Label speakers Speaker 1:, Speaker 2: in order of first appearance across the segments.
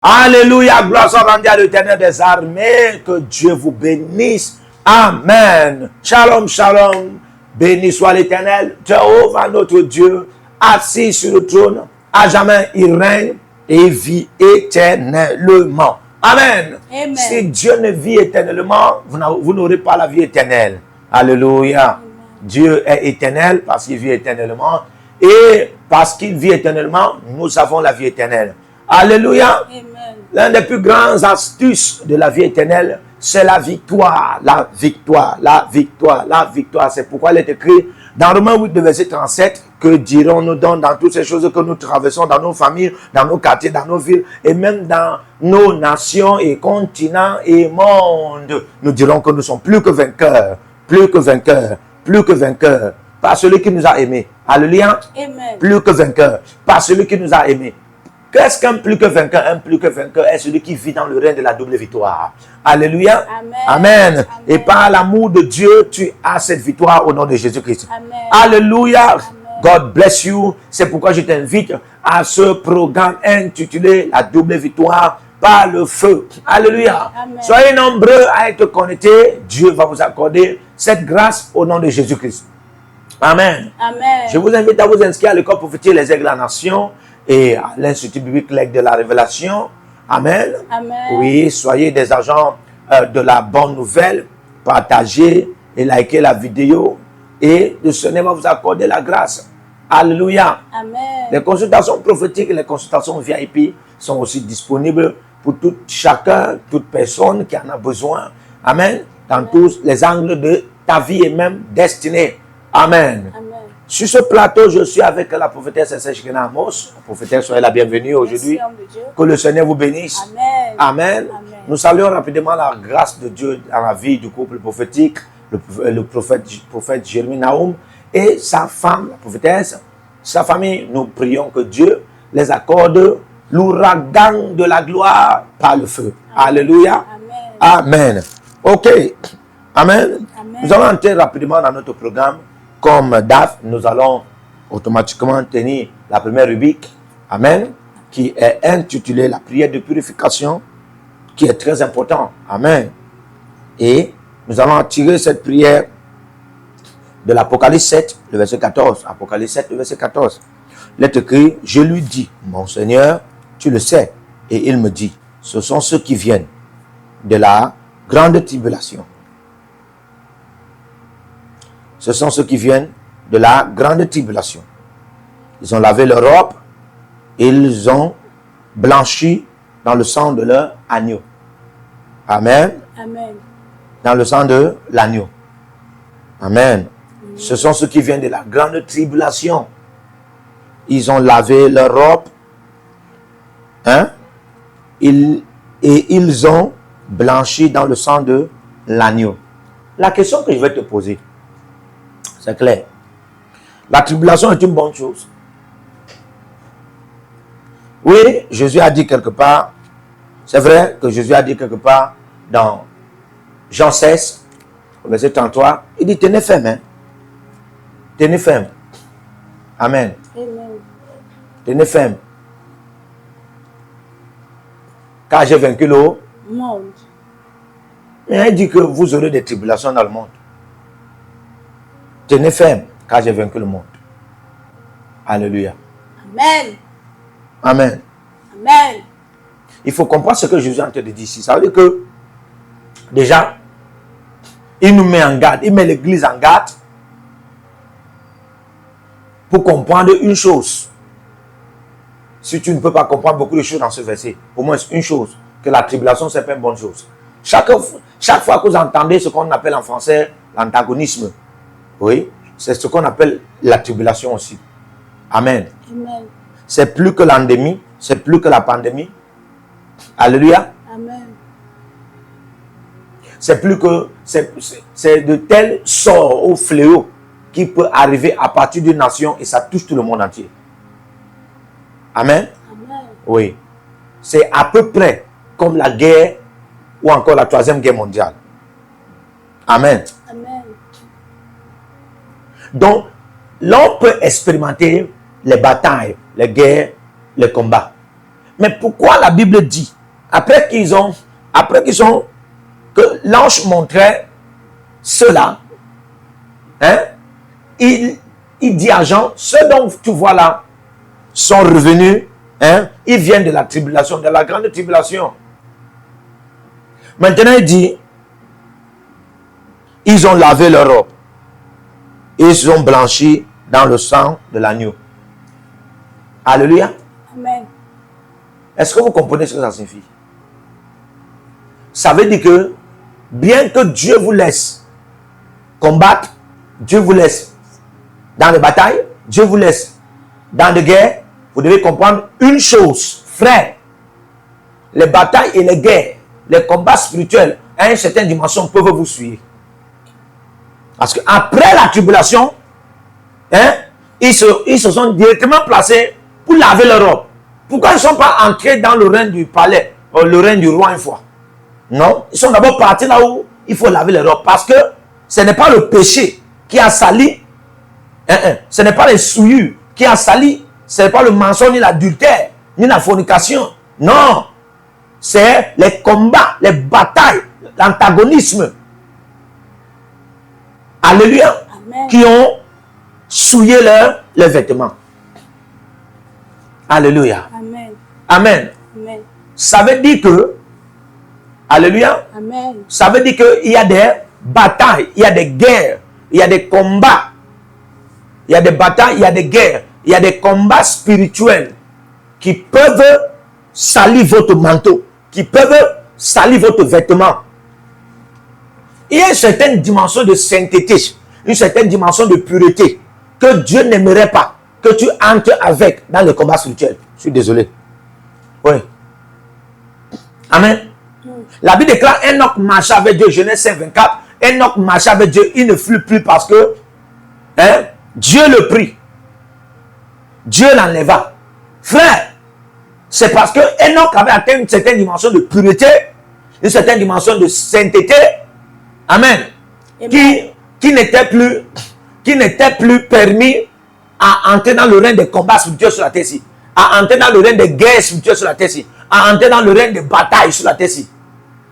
Speaker 1: Alléluia, gloire soit rendue à l'Éternel des armées. Que Dieu vous bénisse. Amen. Shalom, shalom. Béni soit l'Éternel, Jéhovah notre Dieu, assis sur le trône. À jamais il règne et vit éternellement. Amen.
Speaker 2: Amen.
Speaker 1: Si Dieu ne vit éternellement, vous n'aurez pas la vie éternelle. Alléluia. Amen. Dieu est éternel parce qu'il vit éternellement. Et parce qu'il vit éternellement, nous avons la vie éternelle. Alléluia.
Speaker 2: Amen.
Speaker 1: L'un des plus grands astuces de la vie éternelle, c'est la victoire. La victoire, la victoire, la victoire. C'est pourquoi il est écrit dans Romains 8, verset 37, que dirons-nous donc dans toutes ces choses que nous traversons dans nos familles, dans nos quartiers, dans nos villes, et même dans nos nations et continents et mondes. Nous dirons que nous sommes plus que vainqueurs, plus que vainqueurs, plus que vainqueurs, par celui qui nous a aimés. Alléluia.
Speaker 2: Amen.
Speaker 1: Plus que vainqueurs, par celui qui nous a aimés. Qu'est-ce qu'un plus que vainqueur? Un plus que vainqueur est celui qui vit dans le règne de la double victoire. Alléluia.
Speaker 2: Amen.
Speaker 1: Amen.
Speaker 2: Amen.
Speaker 1: Et par l'amour de Dieu, tu as cette victoire au nom de Jésus-Christ.
Speaker 2: Amen.
Speaker 1: Alléluia.
Speaker 2: Amen.
Speaker 1: God bless you. C'est pourquoi je t'invite à ce programme intitulé La double victoire par le feu. Alléluia.
Speaker 2: Amen.
Speaker 1: Soyez nombreux à être connectés. Dieu va vous accorder cette grâce au nom de Jésus-Christ. Amen.
Speaker 2: Amen.
Speaker 1: Je vous invite à vous inscrire à l'école prophétique Les Aigles de la Nation et à l'Institut biblique L'Aigle de la Révélation. Amen.
Speaker 2: Amen.
Speaker 1: Oui, soyez des agents de la bonne nouvelle. Partagez et likez la vidéo. Et le Seigneur va vous accorder la grâce. Alléluia.
Speaker 2: Amen.
Speaker 1: Les consultations prophétiques et les consultations VIP sont aussi disponibles pour chacun, toute personne qui en a besoin. Amen. Dans tous les angles de ta vie et même destinée. Amen.
Speaker 2: Amen.
Speaker 1: Sur ce plateau, je suis avec la prophétesse Shekina Amos. La prophétesse, soyez la bienvenue aujourd'hui.
Speaker 2: Merci, homme de Dieu.
Speaker 1: Que le Seigneur vous bénisse.
Speaker 2: Amen.
Speaker 1: Amen.
Speaker 2: Amen.
Speaker 1: Nous saluons rapidement la grâce de Dieu dans la vie du couple prophétique, le prophète Jérémie Naoum et sa femme, la prophétesse, sa famille. Nous prions que Dieu les accorde l'ouragan de la gloire par le feu.
Speaker 2: Amen.
Speaker 1: Alléluia.
Speaker 2: Amen.
Speaker 1: Amen. Ok. Amen.
Speaker 2: Amen.
Speaker 1: Nous allons entrer rapidement dans notre programme. Comme DAF, nous allons automatiquement tenir la première rubrique, Amen, qui est intitulée la prière de purification, qui est très important. Amen. Et nous allons tirer cette prière de l'Apocalypse 7, le verset 14. Apocalypse 7, le verset 14. Il est écrit, je lui dis, mon Seigneur, tu le sais. Et il me dit, ce sont ceux qui viennent de la grande tribulation. Ce sont ceux qui viennent de la grande tribulation. Ils ont lavé leur robe et ils ont blanchi dans le sang de leur agneau. Amen.
Speaker 2: Amen.
Speaker 1: Dans le sang de l'agneau. Amen. Ce sont ceux qui viennent de la grande tribulation. Ils ont lavé leur robe. Hein? Et ils ont blanchi dans le sang de l'agneau. La question que je vais te poser, c'est clair. La tribulation est une bonne chose. Oui, Jésus a dit quelque part, c'est vrai que Jésus a dit quelque part dans Jean 16, verset 33, il dit tenez ferme. Hein? Tenez ferme. Amen.
Speaker 2: Amen.
Speaker 1: Tenez ferme. Car j'ai vaincu le
Speaker 2: monde.
Speaker 1: Mais il dit que vous aurez des tribulations dans le monde. Tenez ferme, car j'ai vaincu le monde. Alléluia.
Speaker 2: Amen.
Speaker 1: Amen.
Speaker 2: Amen.
Speaker 1: Il faut comprendre ce que Jésus est en train de dire ici. Ça veut dire que, déjà, il nous met en garde, il met l'église en garde pour comprendre une chose. Si tu ne peux pas comprendre beaucoup de choses dans ce verset, au moins une chose, que la tribulation, ce n'est pas une bonne chose. Chaque fois que vous entendez ce qu'on appelle en français l'antagonisme, oui, c'est ce qu'on appelle la tribulation aussi. Amen.
Speaker 2: Amen.
Speaker 1: C'est plus que l'endémie, c'est plus que la pandémie. Alléluia.
Speaker 2: Amen.
Speaker 1: C'est plus que, c'est de tels sorts ou fléaux qui peut arriver à partir d'une nation et ça touche tout le monde entier. Amen.
Speaker 2: Amen.
Speaker 1: Oui. C'est à peu près comme la guerre ou encore la 3e guerre mondiale. Amen.
Speaker 2: Amen.
Speaker 1: Donc, l'on peut expérimenter les batailles, les guerres, les combats. Mais pourquoi la Bible dit, que l'ange montrait cela, hein, il dit à Jean, ceux dont tu vois là sont revenus, hein, ils viennent de la tribulation, de la grande tribulation. Maintenant, il dit, ils ont lavé leur robe. Ils sont blanchis dans le sang de l'agneau. Alléluia.
Speaker 2: Amen.
Speaker 1: Est-ce que vous comprenez ce que ça signifie? Ça veut dire que, bien que Dieu vous laisse combattre, Dieu vous laisse dans les batailles, Dieu vous laisse dans les guerres, vous devez comprendre une chose, frère. Les batailles et les guerres, les combats spirituels, à une certaine dimension, peuvent vous suivre. Parce qu'après la tribulation, hein, ils se sont directement placés pour laver leur robe. Pourquoi ils ne sont pas entrés dans le règne du palais, le règne du roi une fois? Non, ils sont d'abord partis là où il faut laver les robes. Parce que ce n'est pas le péché qui a sali, ce n'est pas les souillures qui a sali, ce n'est pas le mensonge, ni l'adultère, ni la fornication. Non, c'est les combats, les batailles, l'antagonisme. Alléluia.
Speaker 2: Amen.
Speaker 1: Qui ont souillé leurs vêtements. Alléluia.
Speaker 2: Amen.
Speaker 1: Amen.
Speaker 2: Amen.
Speaker 1: Ça veut dire que, alléluia,
Speaker 2: Amen.
Speaker 1: ça veut dire qu'il y a des batailles, il y a des guerres, il y a des combats, il y a des batailles, il y a des guerres, il y a des combats spirituels qui peuvent salir votre manteau, qui peuvent salir votre vêtement. Il y a une certaine dimension de sainteté, une certaine dimension de pureté que Dieu n'aimerait pas que tu entres avec dans le combat spirituel. Je suis désolé. Oui. Amen. La Bible déclare Enoch marcha avec Dieu, Genèse 5:24. Enoch marcha avec Dieu, il ne fut plus parce que Dieu le prit. Dieu l'enleva. Frère, c'est parce que Enoch avait atteint une certaine dimension de pureté, une certaine dimension de sainteté. Amen. Qui n'était plus permis à entrer dans le règne des combats spirituels sur la terre-ci, à entrer dans le règne des guerres spirituelles sur la terre-ci, à entrer dans le règne des batailles sur la terre-ci.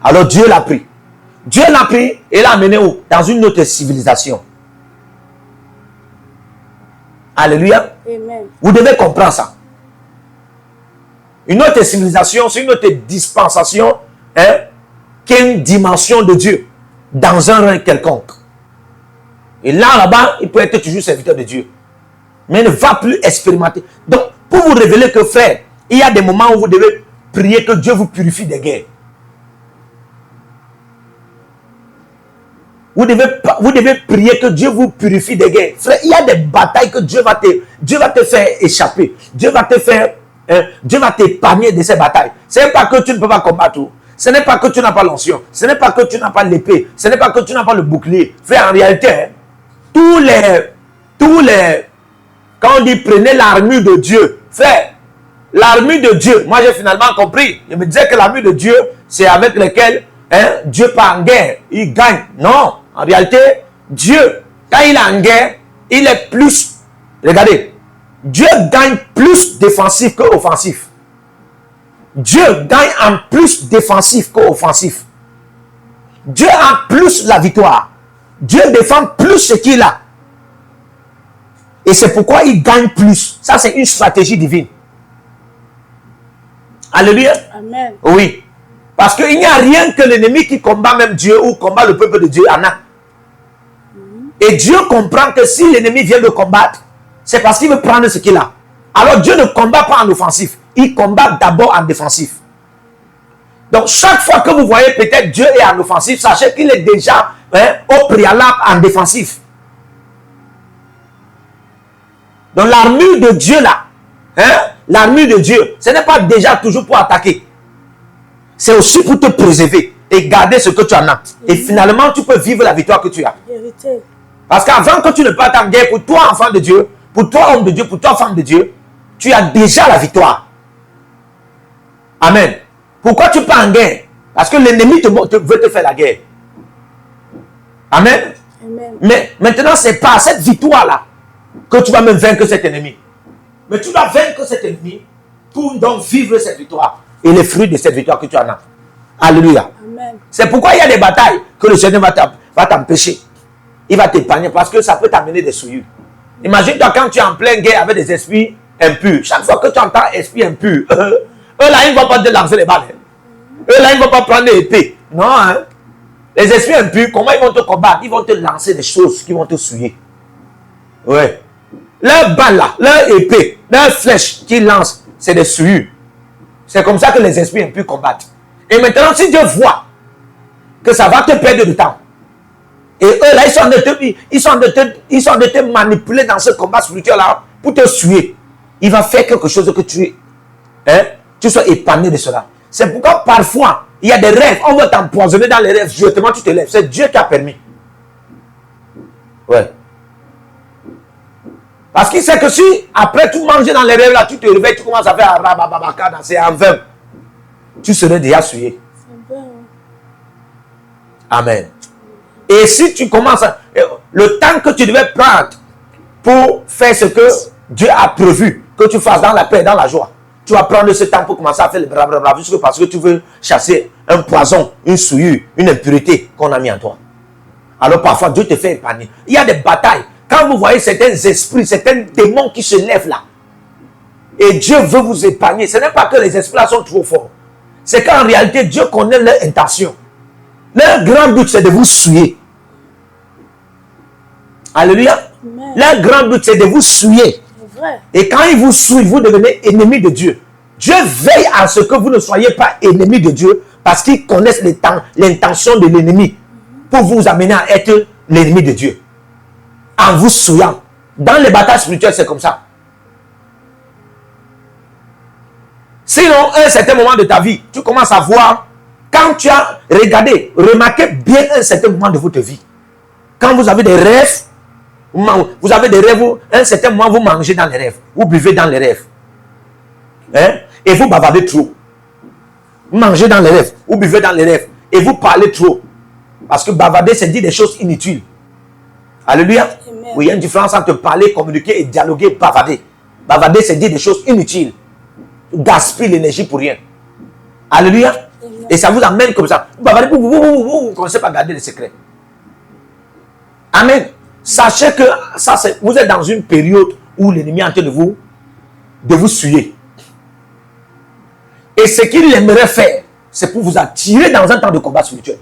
Speaker 1: Alors Dieu l'a pris. Dieu l'a pris et l'a amené où? Dans une autre civilisation. Alléluia.
Speaker 2: Amen.
Speaker 1: Vous devez comprendre ça. Une autre civilisation, c'est une autre dispensation, hein, qui est une dimension de Dieu dans un règne quelconque. Et là-bas, il peut être toujours serviteur de Dieu. Mais il ne va plus expérimenter. Donc, pour vous révéler que, frère, il y a des moments où vous devez prier que Dieu vous purifie des guerres. Vous devez prier que Dieu vous purifie des guerres. Frère, il y a des batailles que Dieu va te faire échapper. Dieu va t'épargner de ces batailles. Ce n'est pas que tu ne peux pas combattre. Ce n'est pas que tu n'as pas l'onction. Ce n'est pas que tu n'as pas l'épée. Ce n'est pas que tu n'as pas le bouclier. Frère, en réalité, hein, tous les, quand on dit prenez l'armure de Dieu, frère, l'armure de Dieu, moi j'ai finalement compris. Je me disais que l'armure de Dieu, c'est avec lequel, hein, Dieu part en guerre, il gagne. Non, en réalité, Dieu, quand il est en guerre, il est plus, regardez, Dieu gagne plus défensif que offensif. Dieu gagne en plus défensif qu'offensif. Dieu a plus la victoire. Dieu défend plus ce qu'il a. Et c'est pourquoi il gagne plus. Ça, c'est une stratégie divine. Alléluia.
Speaker 2: Amen.
Speaker 1: Oui. Parce qu'il n'y a rien que l'ennemi qui combat même Dieu ou combat le peuple de Dieu en a. Et Dieu comprend que si l'ennemi vient de combattre, c'est parce qu'il veut prendre ce qu'il a. Alors Dieu ne combat pas en offensif. Il combat d'abord en défensif. Donc chaque fois que vous voyez peut-être Dieu est en offensif, sachez qu'il est déjà, hein, au préalable en défensif. Donc l'armure de Dieu là, hein, l'armure de Dieu, ce n'est pas déjà toujours pour attaquer. C'est aussi pour te préserver et garder ce que tu en as. Et finalement, tu peux vivre la victoire que tu as.
Speaker 2: Vérité.
Speaker 1: Parce qu'avant que tu ne partes en guerre, pour toi, enfant de Dieu, pour toi, homme de Dieu, pour toi, femme de Dieu, tu as déjà la victoire. Amen. Pourquoi tu pars en guerre? Parce que l'ennemi veut te faire la guerre. Amen.
Speaker 2: Amen.
Speaker 1: Mais maintenant, c'est par cette victoire-là que tu vas même vaincre cet ennemi. Mais tu dois vaincre cet ennemi pour donc vivre cette victoire et les fruits de cette victoire que tu en as. Alléluia.
Speaker 2: Amen.
Speaker 1: C'est pourquoi il y a des batailles que le Seigneur va t'empêcher. Il va t'épargner parce que ça peut t'amener des souillures. Imagine-toi quand tu es en pleine guerre avec des esprits impurs. Chaque fois que tu entends esprit impur, eux là, ils ne vont pas te lancer les balles. Eux là, ils ne vont pas prendre l'épée. Non, hein. Les esprits impurs, comment ils vont te combattre? Ils vont te lancer des choses qui vont te souiller. Ouais. Leur balle là, leur épée, leur flèche qu'ils lancent, c'est des souillures. C'est comme ça que les esprits impurs combattent. Et maintenant, si Dieu voit que ça va te perdre du temps, et eux là, ils sont de te manipuler dans ce combat spirituel là pour te suer. Il va faire quelque chose que tu sois épargné de cela. C'est pourquoi parfois, il y a des rêves, on veut t'empoisonner dans les rêves, justement tu te lèves. C'est Dieu qui a permis. Ouais. Parce qu'il sait que si, après tout manger dans les rêves là, tu te réveilles, tu commences à faire rabababaka, danser en vain, tu serais déjà souillé. Amen. Et si tu commences, le temps que tu devais prendre pour faire ce que Dieu a prévu que tu fasses dans la paix, dans la joie, tu vas prendre ce temps pour commencer à faire le blablabla parce que tu veux chasser un poison, une souillure, une impureté qu'on a mis en toi. Alors parfois Dieu te fait épargner. Il y a des batailles. Quand vous voyez certains esprits, certains démons qui se lèvent là, et Dieu veut vous épargner, ce n'est pas que les esprits là sont trop forts. C'est qu'en réalité, Dieu connaît leur intention. Leur grand but, c'est de vous souiller. Alléluia.
Speaker 2: Amen.
Speaker 1: Leur grand but, c'est de vous souiller. Et quand il vous souille, vous devenez ennemi de Dieu. Dieu veille à ce que vous ne soyez pas ennemi de Dieu parce qu'il connaît l'intention de l'ennemi pour vous amener à être l'ennemi de Dieu. En vous souillant. Dans les batailles spirituelles, c'est comme ça. Sinon, à un certain moment de ta vie, tu commences à voir, quand tu as regardé, remarquez bien un certain moment de votre vie. Quand vous avez des rêves, vous avez des rêves, à un certain moment, vous mangez dans les rêves, vous buvez dans les rêves. Hein? Et vous bavardez trop. Vous mangez dans les rêves, vous buvez dans les rêves, et vous parlez trop. Parce que bavarder, c'est dire des choses inutiles. Alléluia.
Speaker 2: Amen.
Speaker 1: Oui, il y a une différence entre parler, communiquer et dialoguer, bavarder. Bavarder, c'est dire des choses inutiles. Gaspiller l'énergie pour rien. Alléluia.
Speaker 2: Amen.
Speaker 1: Et ça vous amène comme ça. Vous bavardez, vous ne commencez pas à garder les secrets. Amen. Sachez que ça, vous êtes dans une période où l'ennemi est en train de vous suyer. Et ce qu'il aimerait faire, c'est pour vous attirer dans un temps de combat spirituel.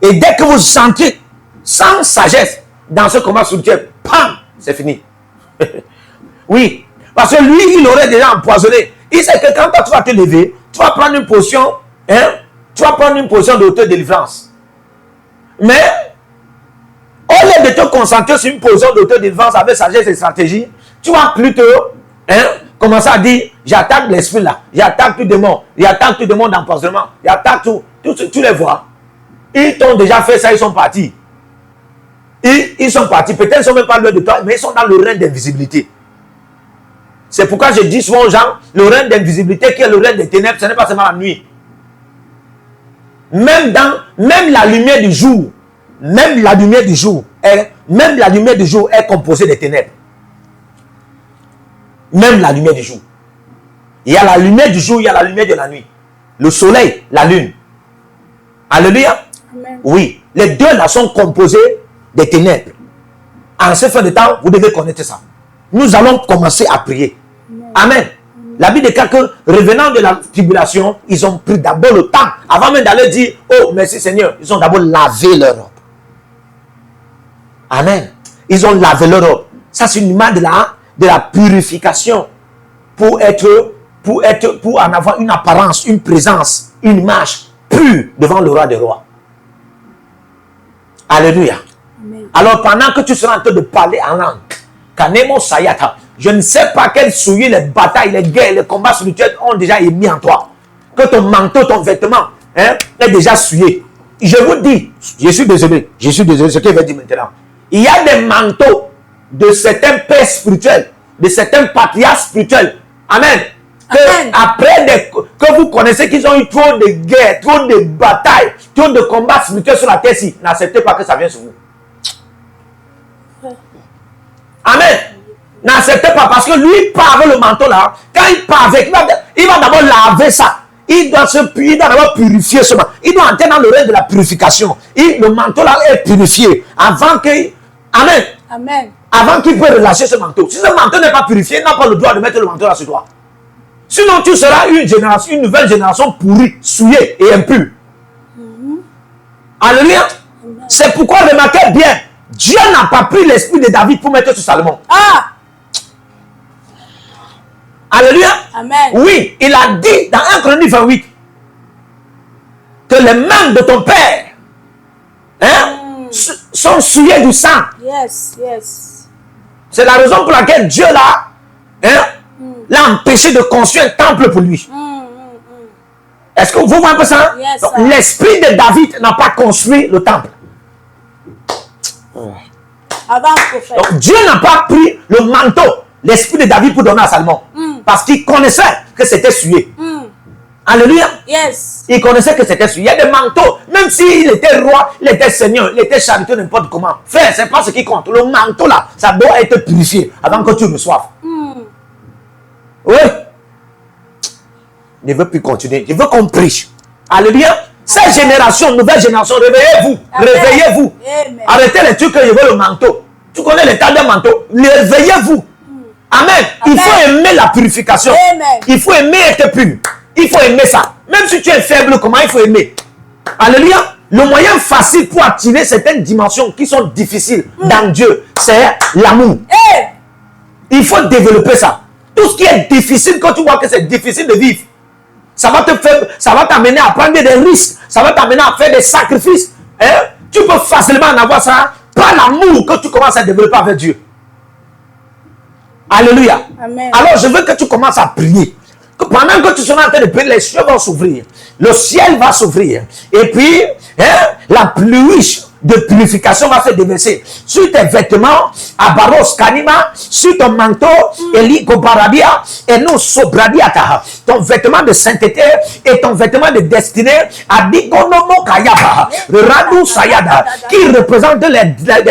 Speaker 1: Et dès que vous sentez sans sagesse dans ce combat spirituel, pam, c'est fini. Oui, parce que lui, il aurait déjà empoisonné. Il sait que quand toi, tu vas te lever, tu vas prendre une potion, hein, tu vas prendre une potion d'autodélivrance. Mais, au lieu de te concentrer sur une potion d'autodélivrance avec sagesse et stratégie, tu vas plutôt commencer à dire, j'attaque l'esprit là, j'attaque tout démon, j'attaque tout démon d'empoisonnement, j'attaque tout, tu les vois. Ils t'ont déjà fait ça, ils sont partis. Ils sont partis, peut-être ils ne sont même pas loin de toi, mais ils sont dans le règne d'invisibilité. C'est pourquoi je dis souvent aux gens, le règne d'invisibilité qui est le règne des ténèbres, ce n'est pas seulement la nuit. Même la lumière du jour, même la lumière du jour est composée des ténèbres. Même la lumière du jour. Il y a la lumière du jour, il y a la lumière de la nuit. Le soleil, la lune. Alléluia.
Speaker 2: Amen.
Speaker 1: Oui, les deux là sont composés des ténèbres. En ce fin de temps, vous devez connaître ça. Nous allons commencer à prier. Amen. La Bible déclare que, revenant de la tribulation, ils ont pris d'abord le temps, avant même d'aller dire, oh merci Seigneur, ils ont d'abord lavé leur robe. Amen. Ils ont lavé leur robe. Ça, c'est une image de la purification pour en avoir une apparence, une présence, une image pure devant le roi des rois. Alléluia.
Speaker 2: Amen.
Speaker 1: Alors, pendant que tu seras en train de parler en langue, Kanemo Sayata, je ne sais pas quelles souillures, les batailles, les guerres, les combats spirituels ont déjà émis en toi. Que ton manteau, ton vêtement est déjà souillé. Je vous dis, je suis désolé, ce qu'il veut dire maintenant. Il y a des manteaux de certains pères spirituels, de certains patriarches spirituels. Amen.
Speaker 2: Amen.
Speaker 1: Après que vous connaissez qu'ils ont eu trop de guerres, trop de batailles, trop de combats spirituels sur la terre-ci, n'acceptez pas que ça vienne sur vous. Amen. N'acceptez pas parce que lui part avec le manteau là. Quand il part avec, il va d'abord laver ça. Il doit d'abord purifier ce manteau. Il doit entrer dans le règne de la purification. Le manteau là est purifié avant qu'il... Amen.
Speaker 2: Amen.
Speaker 1: Avant qu'il puisse relâcher ce manteau. Si ce manteau n'est pas purifié, il n'a pas le droit de mettre le manteau là sur toi. Sinon, tu seras une nouvelle génération pourrie, souillée et impure. Alléluia. C'est pourquoi, remarquez bien, Dieu n'a pas pris l'esprit de David pour mettre sur Salomon.
Speaker 2: Ah.
Speaker 1: Alléluia.
Speaker 2: Amen.
Speaker 1: Oui, il a dit dans 1 Chronique 28 que les mains de ton père sont souillées du sang.
Speaker 2: Yes, yes.
Speaker 1: C'est la raison pour laquelle Dieu l'a empêché de construire un temple pour lui. Est-ce que vous voyez un peu ça?
Speaker 2: Yes,
Speaker 1: l'esprit de David n'a pas construit le temple.
Speaker 2: Avant prophète.
Speaker 1: Donc Dieu n'a pas pris le manteau, l'esprit de David pour donner à Salomon. Parce qu'il connaissait que c'était souillé. Alléluia.
Speaker 2: Yes.
Speaker 1: Il connaissait que c'était souillé. Il y a des manteaux, même s'il était roi, il était seigneur, il était chariteux, n'importe comment. Frère, c'est pas ce qui compte. Le manteau là, ça doit être purifié avant que tu reçoives. Oui. Je ne veux plus continuer. Je veux qu'on prêche. Alléluia. Cette génération, nouvelle génération, réveillez-vous. Réveillez-vous. Arrêtez les trucs que je veux le manteau. Tu connais l'état d'un manteau. Réveillez-vous. Amen. Il faut aimer la purification.
Speaker 2: Amen.
Speaker 1: Il faut aimer être pur. Il faut aimer ça. Même si tu es faible, comment il faut aimer. Alléluia. Le moyen facile pour attirer certaines dimensions qui sont difficiles dans Dieu, c'est l'amour. Il faut développer ça. Tout ce qui est difficile, quand tu vois que c'est difficile de vivre, ça va te faire, ça va t'amener à prendre des risques, ça va t'amener à faire des sacrifices. Tu peux facilement en avoir ça par l'amour que tu commences à développer avec Dieu. Alléluia.
Speaker 2: Amen.
Speaker 1: Alors je veux que tu commences à prier. Que pendant que tu seras en train de prier, les cieux vont s'ouvrir. Le ciel va s'ouvrir. Et puis, la pluie de purification va se déverser sur tes vêtements, à Baros Kanima, sur ton manteau, Eliko Baradia, et nous Sobradiata, ton vêtement de sainteté et ton vêtement de destinée, à Digonomo Kayaba, Radou Sayada, qui représente les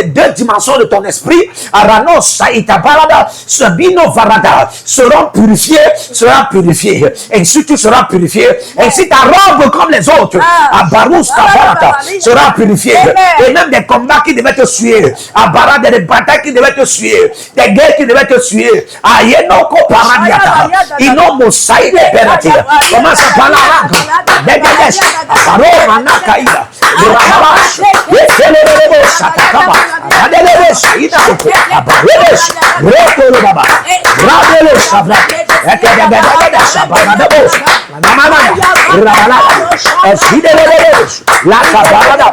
Speaker 1: deux dimensions de ton esprit, Arano Saïta Barada, Sabino Varada, seront purifiés, sera purifié. Ainsi tu seras purifié, ainsi ta robe comme les autres, à Barous Kabarata, sera purifiée. Et même des combats qui devaient te suivre, à Barade, des batailles qui devaient te suivre, des guerres qui devaient te suivre, à Yenoko Paradiata, Inomo Saïde Perati, commence par la langue, Degadesh, Paro Manakaïda, Rabash, Yetelebo Satakaba, Adelebo Saïda, Abaresh, Rotolo Baba, Rabelo Sabra, Ekedegedegede Sabaradabos, Namana, Rabala, Esidelebos, La Cabarada,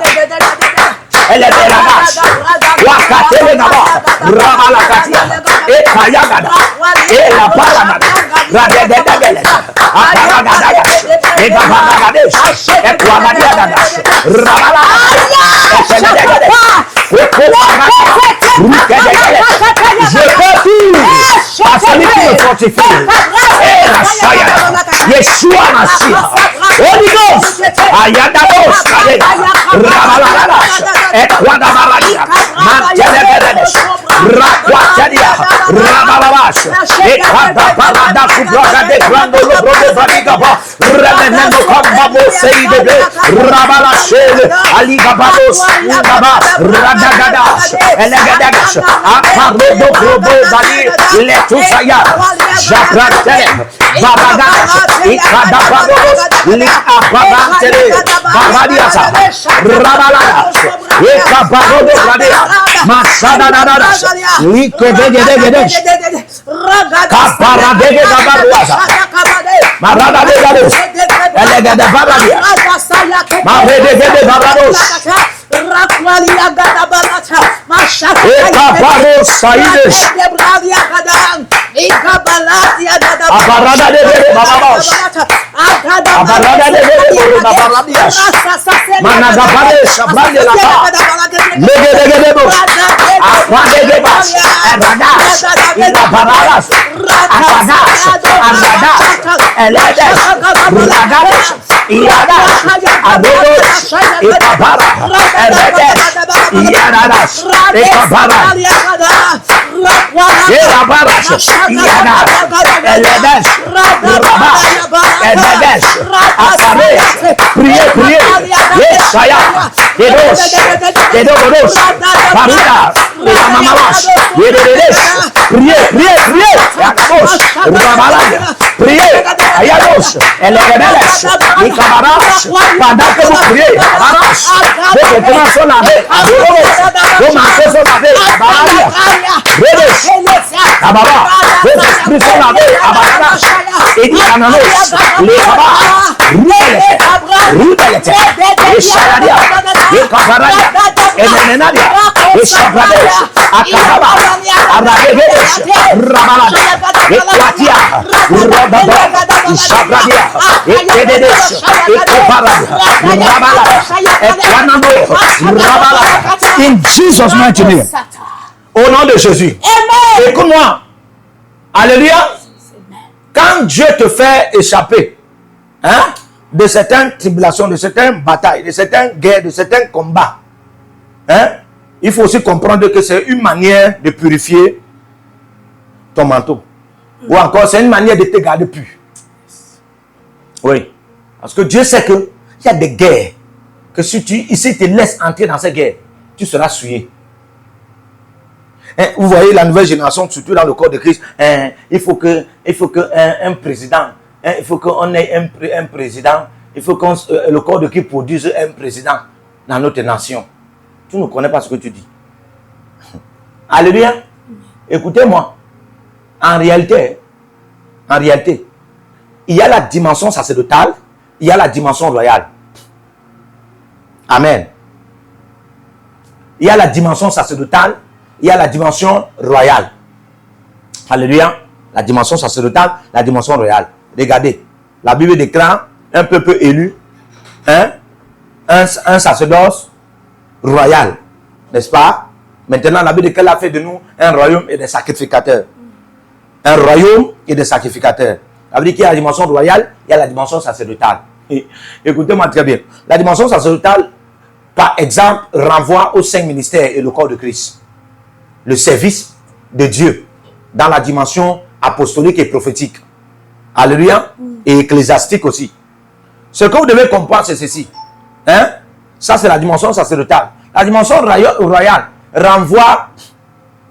Speaker 1: elle est la vache. Wakatele Naba, Ramalakatia, et Kayagada, et la Paragada, Radegedegele, Aparagadagas, et Gabaragadesh, et Quamadiagadas, Ramala, et Senedegedes, et Koparagada, je peux tout, à celui qui me fortifie, et la Saya, Yeshua Mashiach, Holy Ghost, Ayadados, Ramalagadas, et Quadamaradia, Manteleberedes, Raquatadia, Ramalabash, et Quadaparada, Subraga de Grando, Lobro de Vanigaba, Remenendo Kambabo, Seide, Ramalachel, Aligabados, Ungaba, Radagadas, Elegadagas, Aparodo, Probo, Bali, Letusaya, Jacratele, Babagadas, Ikadabados, Likabarantele, Babadiasa, Ramaladas, Ekabarodo, Radea, Masadanadas, Likodegedegedes, Kaparadege Gabaruasa, Marada de Gados, Elegade Baradia, Maredege Barados, Ekabaros Saides, Abarada de Bababos, Abarada de Babaradias, Managabades, Abrandelata, Legedegedebos, Abradegebas, Aradas, Ilabaradas, Asadas, Aradas, Eledes, Radadas, Iadas, Adodos, Ikabara, Eredes, Iaradas, Ikabara, Et la barrage. Yana. Eledes. Rabba. Eledes. Akare. Priez. Yeshaya. Kedos. Kedos. Baruta. Mamamas. Yededes. Priez. Yakabos. Rabalaya. Priez. Ayados. Elededes. Ikabaras. Pendant que vous priez. Baras. Vos vêtements sont lavés. Vos manteaux sont lavés. Baralia. Redes. Ababa. Vos esprits sont lavés. Abaras. Edikananos. Lekaba. Rudelete. Esharadia. Ekabaradia. Emenenadia. Eshabrades. Akababa. Arabedes. Rabalada. Ekwatia. Rababa. Eshabradia. Ekededes. Ekobaradia. Rabalada. Ekwanando. Rabalada. In Jesus' mighty name. Au nom de Jésus. Écoute-moi. Alléluia. Quand Dieu te fait échapper de certaines tribulations, de certaines batailles, de certaines guerres, de certains combats, il faut aussi comprendre que c'est une manière de purifier ton manteau. Ou encore, c'est une manière de te garder pur. Oui. Parce que Dieu sait qu'il y a des guerres que si tu te laisses entrer dans ces guerres, tu seras souillé. Vous voyez la nouvelle génération, surtout dans le corps de Christ, il faut que un président, il faut qu'on ait un président, il faut que le corps de Christ produise un président dans notre nation. Tu ne connais pas ce que tu dis. Alléluia. Écoutez-moi. En réalité, il y a la dimension sacerdotale, il y a la dimension royale. Amen. Il y a la dimension sacerdotale, il y a la dimension royale. Alléluia. La dimension sacerdotale, la dimension royale. Regardez. La Bible déclare un peuple élu, un sacerdoce royal. N'est-ce pas? Maintenant, la Bible déclare a fait de nous un royaume et des sacrificateurs. Un royaume et des sacrificateurs. Ça veut dire qu'il y a la dimension royale, il y a la dimension sacerdotale. Écoutez-moi très bien. La dimension sacerdotale, par exemple, renvoie aux 5 ministères et le corps de Christ. Le service de Dieu dans la dimension apostolique et prophétique. Alléluia. Et ecclésiastique aussi. Ce que vous devez comprendre, c'est ceci. Ça, c'est la dimension sacerdotale. La dimension royale renvoie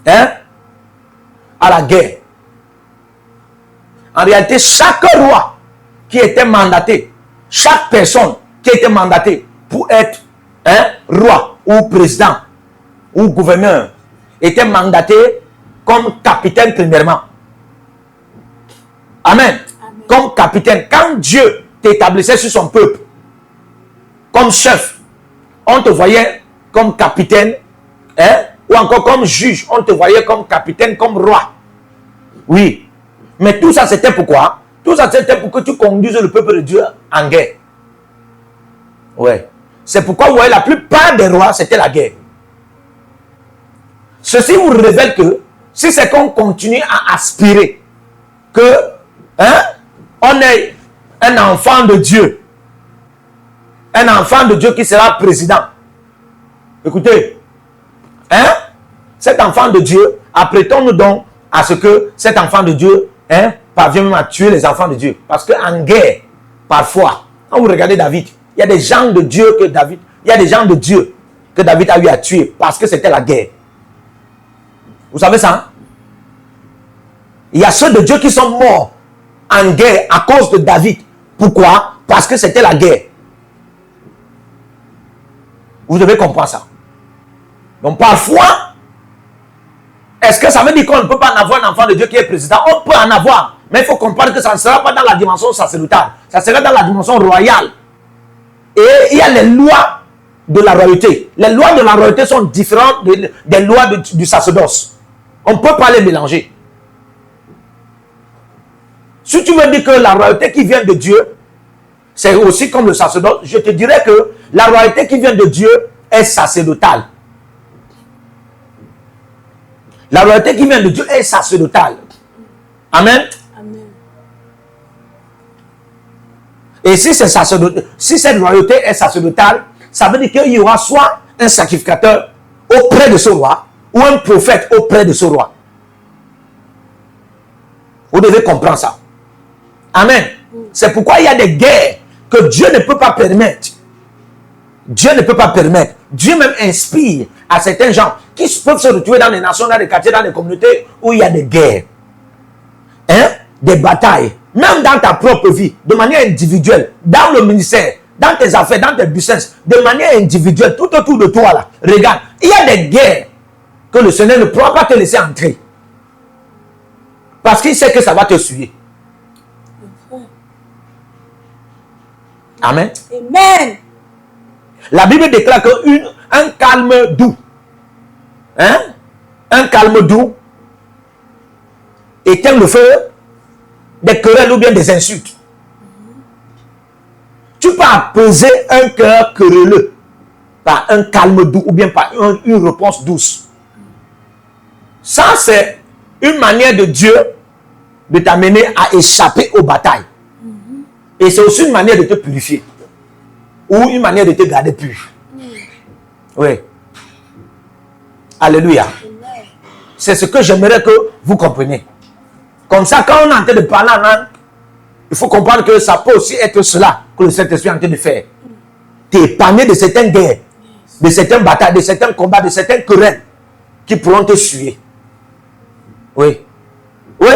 Speaker 1: à la guerre. En réalité, chaque roi qui était mandaté, chaque personne qui était mandatée pour être roi ou président ou gouverneur, était mandaté comme capitaine premièrement. Amen. Comme capitaine. Quand Dieu t'établissait sur son peuple, comme chef, on te voyait comme capitaine, ou encore comme juge, on te voyait comme capitaine, comme roi. Oui. Mais tout ça, c'était pourquoi? Tout ça, c'était pour que tu conduises le peuple de Dieu en guerre. Ouais. C'est pourquoi, vous voyez, la plupart des rois, c'était la guerre. Ceci vous révèle que si c'est qu'on continue à aspirer que on est un enfant de Dieu, qui sera président. Écoutez, cet enfant de Dieu, apprêtons-nous donc à ce que cet enfant de Dieu parvienne même à tuer les enfants de Dieu. Parce qu'en guerre, parfois, quand vous regardez David, il y a des gens de Dieu que David a eu à tuer parce que c'était la guerre. Vous savez ça? Il y a ceux de Dieu qui sont morts en guerre à cause de David. Pourquoi? Parce que c'était la guerre. Vous devez comprendre ça. Donc parfois, est-ce que ça veut dire qu'on ne peut pas en avoir un enfant de Dieu qui est président? On peut en avoir. Mais il faut comprendre que ça ne sera pas dans la dimension sacerdotale. Ça sera dans la dimension royale. Et il y a les lois de la royauté. Les lois de la royauté sont différentes des lois du sacerdoce. On ne peut pas les mélanger. Si tu me dis que la royauté qui vient de Dieu, c'est aussi comme le sacerdoce, je te dirais que la royauté qui vient de Dieu est sacerdotale. La royauté qui vient de Dieu est sacerdotale. Amen.
Speaker 2: Amen.
Speaker 1: Et si cette royauté est sacerdotale, ça veut dire qu'il y aura soit un sacrificateur auprès de ce roi, ou un prophète auprès de ce roi. Vous devez comprendre ça. Amen. C'est pourquoi il y a des guerres que Dieu ne peut pas permettre. Dieu ne peut pas permettre. Dieu même inspire à certains gens qui peuvent se retrouver dans les nations, dans les quartiers, dans les communautés où il y a des guerres. Hein? Des batailles. Même dans ta propre vie, de manière individuelle, dans le ministère, dans tes affaires, dans tes business, de manière individuelle, tout autour de toi là. Regarde, il y a des guerres que le Seigneur ne pourra pas te laisser entrer. Parce qu'il sait que ça va te suivre. Amen.
Speaker 2: Amen.
Speaker 1: La Bible déclare qu'un calme doux, hein? Un calme doux éteint le feu des querelles ou bien des insultes. Tu peux apaiser un cœur querelleux par un calme doux ou bien par une réponse douce. Ça, c'est une manière de Dieu de t'amener à échapper aux batailles. Et c'est aussi une manière de te purifier. Ou une manière de te garder pur. Oui. Alléluia. C'est ce que j'aimerais que vous compreniez. Comme ça, quand on est en train de parler en langue, il faut comprendre que ça peut aussi être cela que le Saint-Esprit est en train de faire. T'épargner de certaines guerres, de certaines batailles, de certains combats, de certaines querelles qui pourront te suer. Oui. Oui.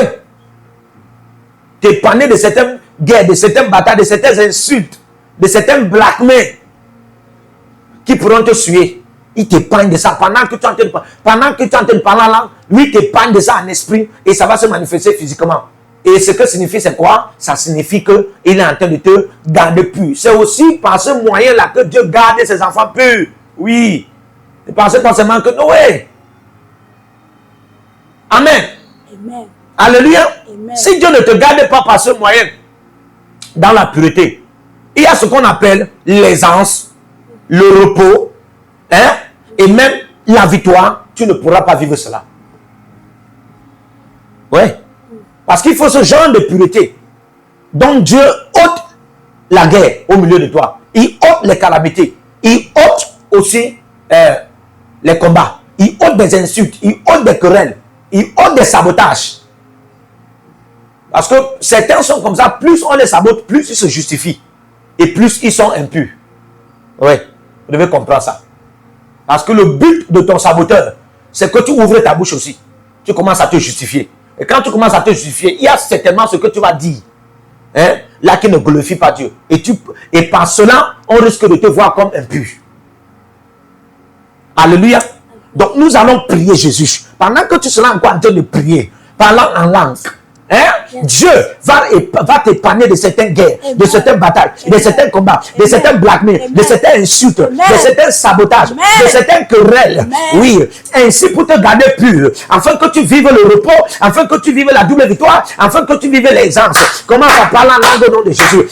Speaker 1: T'épargner de certaines guerres, de certaines batailles, de certaines insultes, de certains blackmails qui pourront te suer. Il t'épargne de ça pendant que tu es en train de parler là, lui t'épargne de ça en esprit et ça va se manifester physiquement. Et ce que signifie c'est quoi? Ça signifie qu'il est en train de te garder pur. C'est aussi par ce moyen-là que Dieu garde ses enfants purs. Oui. Ne pensez pas seulement que Noé. Amen.
Speaker 2: Amen.
Speaker 1: Alléluia.
Speaker 2: Amen.
Speaker 1: Si Dieu ne te garde pas par ce moyen, dans la pureté, il y a ce qu'on appelle l'aisance, le repos, hein, et même la victoire. Tu ne pourras pas vivre cela. Ouais. Parce qu'il faut ce genre de pureté. Donc Dieu ôte la guerre au milieu de toi. Il ôte les calamités. Il ôte aussi les combats. Il ôte des insultes. Il ôte des querelles. Il ôte des sabotages. Parce que certains sont comme ça. Plus on les sabote, plus ils se justifient. Et plus ils sont impurs. Oui. Vous devez comprendre ça. Parce que le but de ton saboteur, c'est que tu ouvres ta bouche aussi. Tu commences à te justifier. Et quand tu commences à te justifier, il y a certainement ce que tu vas dire. Hein, là qui ne glorifie pas Dieu. Et par cela, on risque de te voir comme impur. Alléluia. Donc nous allons prier Jésus. Pendant que tu seras encore en train de prier, parlant en langue, hein, Dieu va t'épargner de certaines guerres, de certaines batailles, de certains combats, de certains blackmails, de certains insultes, de certains sabotages, de certaines querelles. Oui, ainsi pour te garder pur, afin que tu vives le repos, afin que tu vives la double victoire, afin que tu vives l'aisance. Commence à parler en langue au nom de Jésus.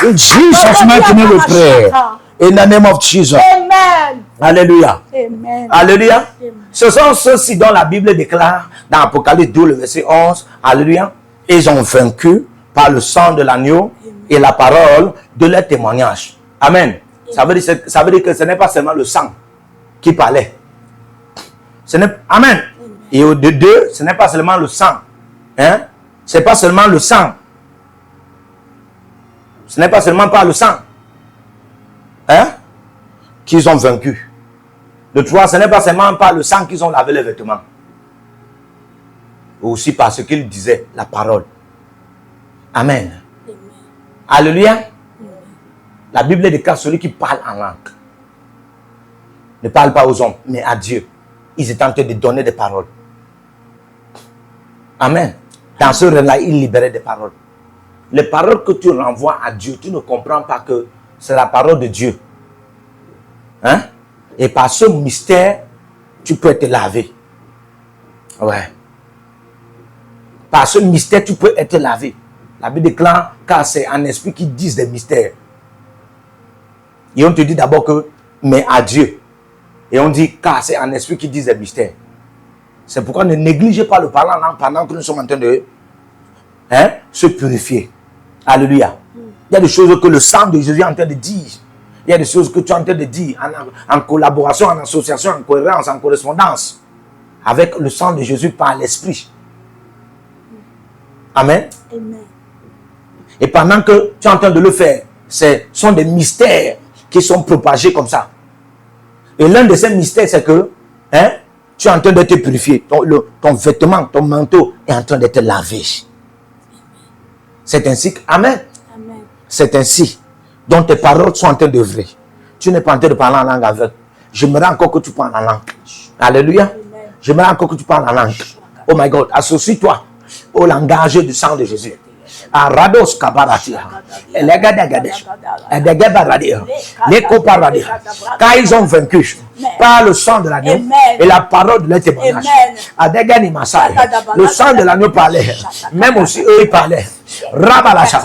Speaker 1: In Jesus' mighty name we pray. In the name of Jesus.
Speaker 2: Amen.
Speaker 1: Alléluia.
Speaker 2: Amen.
Speaker 1: Alléluia.
Speaker 2: Amen.
Speaker 1: Ce sont ceux-ci dont la Bible déclare dans Apocalypse 12, le verset 11. Alléluia. Ils ont vaincu par le sang de l'agneau et la parole de leur témoignage. Amen. Ça veut dire que ce n'est pas seulement le sang qui parlait. Amen. Et au deux, ce n'est pas seulement le sang. Hein? Ce n'est pas seulement le sang. Ce n'est pas seulement par le sang. Hein? Qu'ils ont vaincu. Le 3, ce n'est pas seulement par le sang qu'ils ont lavé les vêtements. Aussi par ce qu'ils disaient, la parole. Amen.
Speaker 2: Amen.
Speaker 1: Alléluia. La Bible déclare celui qui parle en langue. Ne parle pas aux hommes, mais à Dieu. Ils étaient en train de donner des paroles. Amen. Dans ce rêve-là, ils libéraient des paroles. Les paroles que tu renvoies à Dieu, tu ne comprends pas que c'est la parole de Dieu. Hein? Et par ce mystère, tu peux être lavé. Ouais. Par ce mystère, tu peux être lavé. La Bible déclare, car c'est un esprit qui dit des mystères. Et on te dit d'abord que, mais à Dieu. Et on dit, car c'est un esprit qui dit des mystères. C'est pourquoi ne négligez pas le parler en langue pendant que nous sommes en train de se purifier. Alléluia. Il y a des choses que le sang de Jésus est en train de dire. Il y a des choses que tu es en train de dire en collaboration, en association, en cohérence, en correspondance avec le sang de Jésus par l'esprit. Amen.
Speaker 2: Amen.
Speaker 1: Et pendant que tu es en train de le faire, ce sont des mystères qui sont propagés comme ça. Et l'un de ces mystères, c'est que tu es en train d'être purifié. Ton vêtement, ton manteau est en train d'être lavé. C'est ainsi que, amen.
Speaker 2: Amen.
Speaker 1: C'est ainsi dont tes paroles sont en train d'œuvrer. Tu n'es pas en train de parler en langue avec. J'aimerais encore que tu parles en langue. Alléluia.
Speaker 2: Amen.
Speaker 1: J'aimerais encore que tu parles en langue. Oh my God, associe-toi au langage du sang de Jésus. Arados kabaratia. Car ils ont vaincu par le sang de l'agneau et la parole de leur témoignage. Le sang de l'agneau parlait. Même aussi eux ils parlaient. Rabalasha.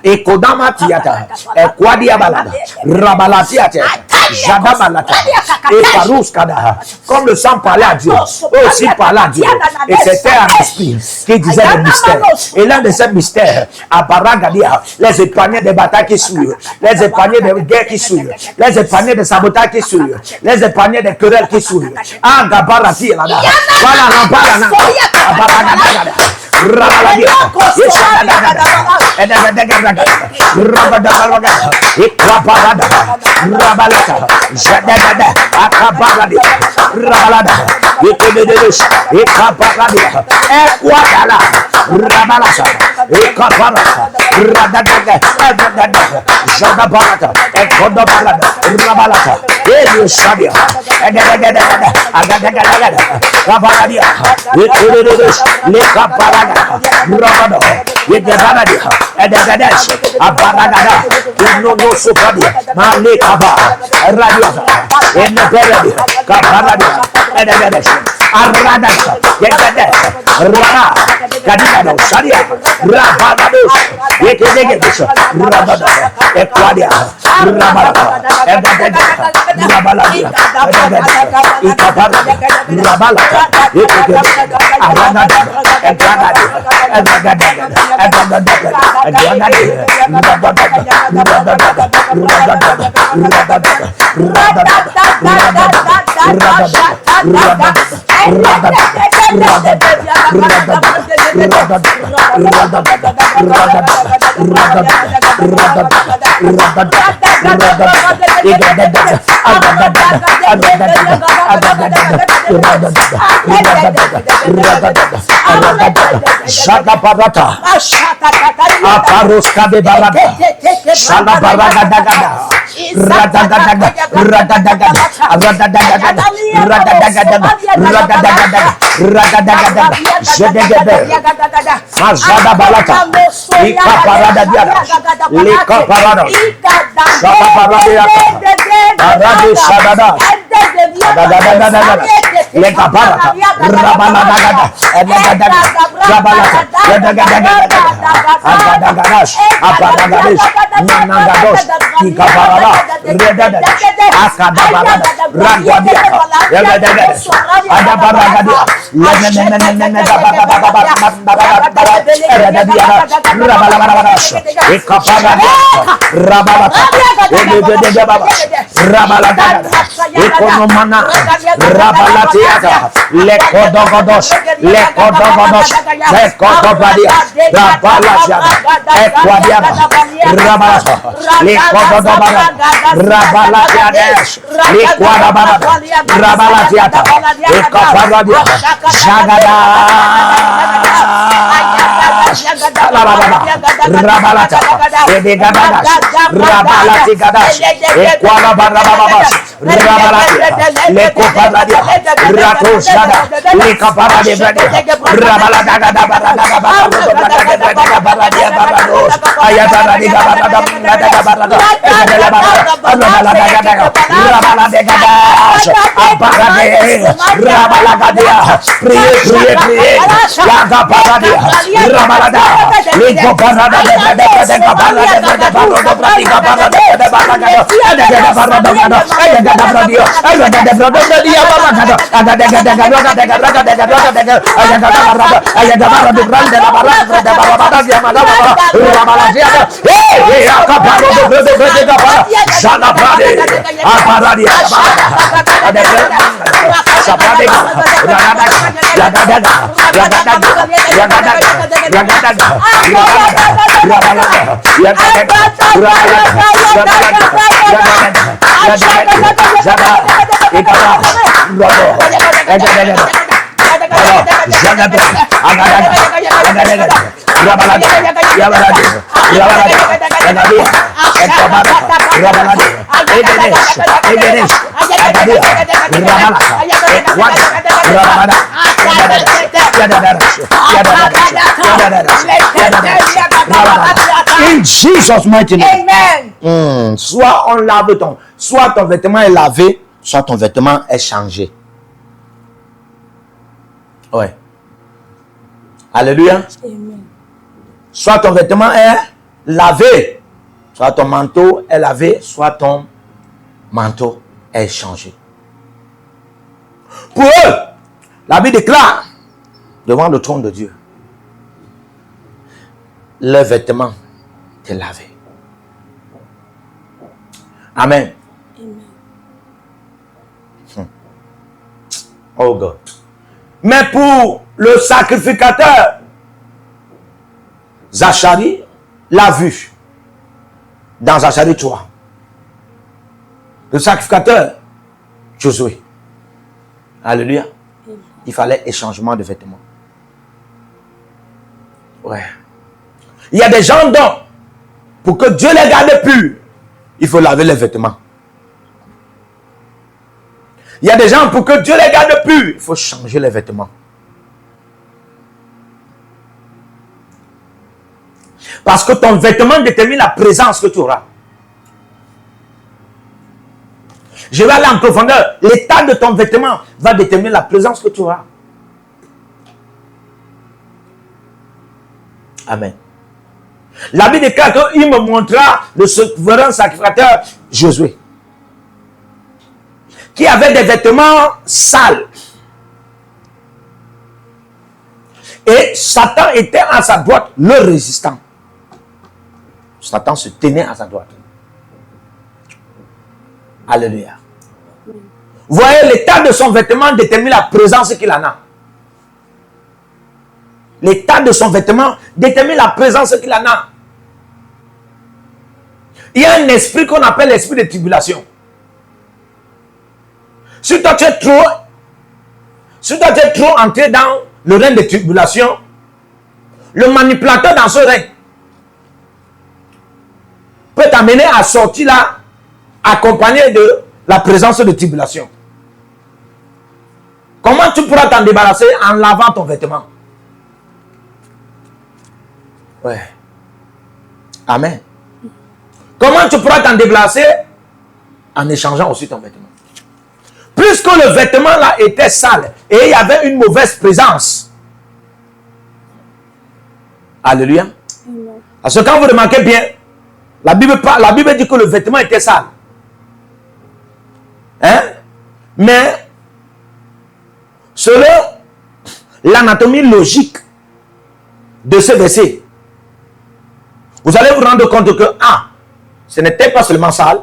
Speaker 1: Et Kodama Tiata. Et Kwadia Balada. Rabalatiata. Jadabalata. Et Parous Kadaha. Comme le sang parlait à Dieu, eux aussi parlaient à Dieu. Et c'était un esprit qui disait des mystères. Et l'un de ces mystères, à Baragadia, les épargnés des batailles qui suivent, les épargnés des guerres qui suivent, les épargnés des sabotages qui suivent, les épargnés des querelles qui suivent. Ah, Gabarati, là, voilà, Ekaparata, Radadaga, Adadaga, Jadabarata, Ekodobarada, Rabalata, Elio Shadia, Adadaga, Rabaladia, Ekurudus, Lekaparaga, Rabado, Yedabaradia, Adadash, Abaragada, no Sopadia, Malekaba, Radiata, and the Beradia, Kaparadia, Adadash, Aradash, Yedadash, Rana, Kadino, Shadia, Rabadados, Yekedegedus, Rabada, Equadia, Rabalata, Adadaga, Rabaladia, Ikaparadia, Rabalata, Yekedegedus, Aradaga, Shakaparata, Aparoska de Barada, Shalabaragada, Radagada, Radagada, Radagada, Radagada, Radagada, Radagada, Jedegede, Mazada Balata, Ika Parada Diana, Lika Parada, Shalabarada, Aradu Sadada, Leka Parata, Rabalagada, Rabalata, Agadagadas, Aparagadas, Nanagados, Ikaparada, Redadadas, Akadabarada, Rangwadia, Redadadas, Adabaragadia, Rabalabaradas, Ikaparada, Rabalata, Rabalagada, Economana, Rabalatiata, Lekodogodos, Lekodogodos, Lekodobadia, Rabalatiata, Equadiana, Rabalata, Lekodobara, Rabalatiades, Lequadabara, Rabalatiata, Ecaparadia, Jagada, Rabalata, Edegadas, Rabalatigadas, Equalabarababas, Rabalatia, Lecoparadia, Ratosada, Lecaparade, Rabaladaga, In Jesus' mighty name.
Speaker 2: Amen.
Speaker 1: Soit on lave soit ton vêtement est lavé, soit ton vêtement est changé. Ouais. Alléluia.
Speaker 2: Amen.
Speaker 1: Soit ton vêtement est lavé, soit ton manteau est lavé, soit ton manteau est changé. Pour eux, la Bible déclare devant le trône de Dieu, le vêtement est lavé. Amen.
Speaker 2: Amen.
Speaker 1: Oh God. Mais pour le sacrificateur, Zacharie l'a vu dans Zacharie 3. Le sacrificateur, Josué. Alléluia. Il fallait échangement de vêtements. Ouais. Il y a des gens dont, pour que Dieu les garde purs, il faut laver les vêtements. Il y a des gens, pour que Dieu les garde purs, il faut changer les vêtements. Parce que ton vêtement détermine la présence que tu auras. Je vais aller en profondeur. L'état de ton vêtement va déterminer la présence que tu auras. Amen. La Bible déclare qu'il me montra le souverain sacrificateur Josué, qui avait des vêtements sales. Et Satan était à sa droite, le résistant. Satan se tenait à sa droite. Alléluia. Vous voyez, l'état de son vêtement détermine la présence qu'il en a. L'état de son vêtement détermine la présence qu'il en a. Il y a un esprit qu'on appelle l'esprit de tribulation. Si toi tu es trop entré dans le règne de tribulation, le manipulateur dans ce règne peut t'amener à sortir là, accompagné de la présence de tribulation. Comment tu pourras t'en débarrasser? En lavant ton vêtement. Ouais. Amen. Comment tu pourras t'en débarrasser? En échangeant aussi ton vêtement. Puisque le vêtement là était sale et il y avait une mauvaise présence. Alléluia. Parce que quand vous remarquez bien, la Bible dit que le vêtement était sale. Hein? Mais selon l'anatomie logique de ce verset, vous allez vous rendre compte que ce n'était pas seulement sale,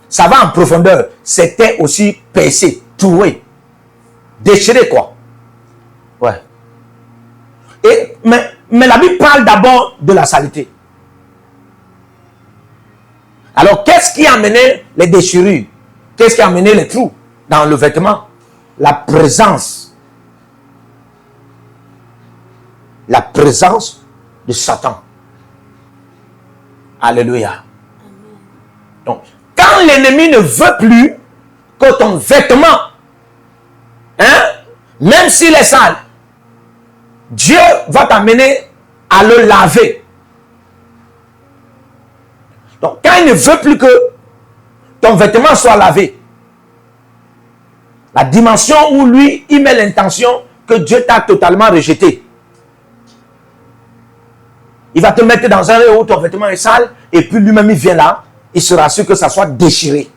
Speaker 1: ça va en profondeur, c'était aussi percé, troué, déchiré quoi. Ouais. Mais la Bible parle d'abord de la saleté. Alors qu'est-ce qui a amené les déchirures? Qu'est-ce qui a amené les trous dans le vêtement? La présence. La présence de Satan. Alléluia. Donc, quand l'ennemi ne veut plus que ton vêtement, même s'il est sale, Dieu va t'amener à le laver. Donc, quand il ne veut plus que ton vêtement soit lavé, la dimension où lui, il met l'intention que Dieu t'a totalement rejeté, il va te mettre dans un lieu où ton vêtement est sale, et puis lui-même il vient là, il sera sûr que ça soit déchiré.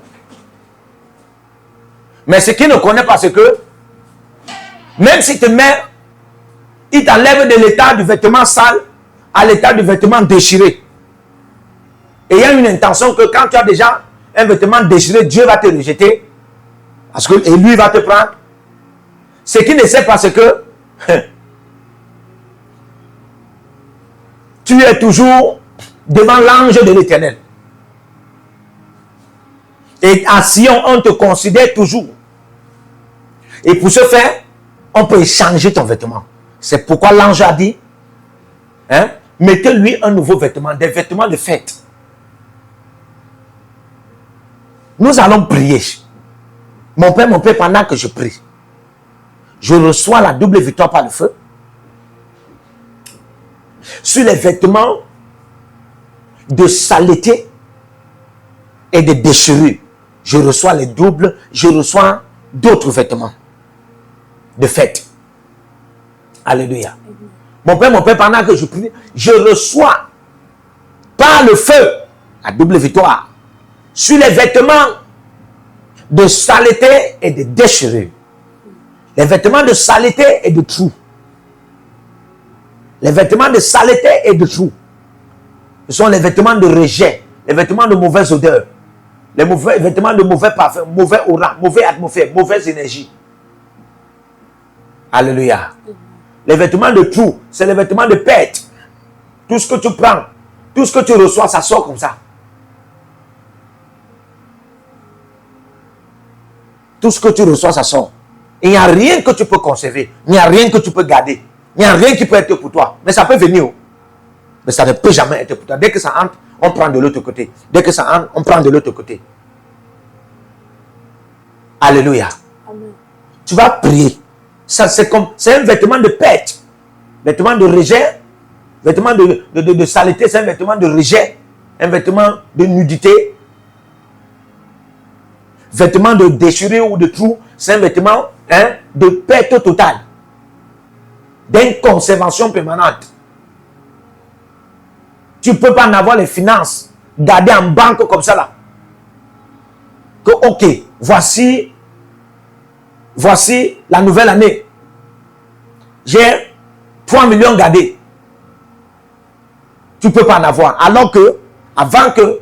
Speaker 1: Mais ce qu'il ne connaît pas, c'est que même s'il te met, il t'enlève de l'état du vêtement sale à l'état du vêtement déchiré. Et il y a une intention que quand tu as déjà un vêtement déchiré, Dieu va te rejeter. Parce que, et lui va te prendre. Ce qu'il ne sait pas, c'est que tu es toujours devant l'ange de l'Éternel. Et à Sion, on te considère toujours. Et pour ce faire, on peut échanger ton vêtement. C'est pourquoi l'ange a dit, mettez-lui un nouveau vêtement, des vêtements de fête. Nous allons prier. Mon Père, pendant que je prie, je reçois la double victoire par le feu. Sur les vêtements de saleté et de déchirure, je reçois les doubles, je reçois d'autres vêtements de fête. Alléluia. Mon Père, pendant que je prie, je reçois par le feu la double victoire sur les vêtements de saleté et de déchirure. Les vêtements de saleté et de trous. Les vêtements de saleté et de trous. Ce sont les vêtements de rejet, les vêtements de mauvaise odeur, les vêtements de mauvais parfum, mauvais aura, mauvaise atmosphère, mauvaise énergie. Alléluia. Les vêtements de trous, c'est les vêtements de perte. Tout ce que tu prends, tout ce que tu reçois, ça sort comme ça. Tout ce que tu reçois, ça sort. Il n'y a rien que tu peux conserver. Il n'y a rien que tu peux garder. Il n'y a rien qui peut être pour toi. Mais ça peut venir. Mais ça ne peut jamais être pour toi. Dès que ça entre, on prend de l'autre côté. Dès que ça entre, on prend de l'autre côté. Alléluia.
Speaker 2: Amen.
Speaker 1: Tu vas prier. Ça, c'est un vêtement de perte. Vêtement de rejet. Vêtement de saleté. C'est un vêtement de rejet. Un vêtement de nudité. Vêtement de déchirure ou de trou. C'est un vêtement de perte totale. D'inconservation permanente. Tu ne peux pas en avoir les finances. Garder en banque comme ça là. Que ok, voici la nouvelle année. J'ai 3 millions gardés. Tu ne peux pas en avoir. Alors que, avant que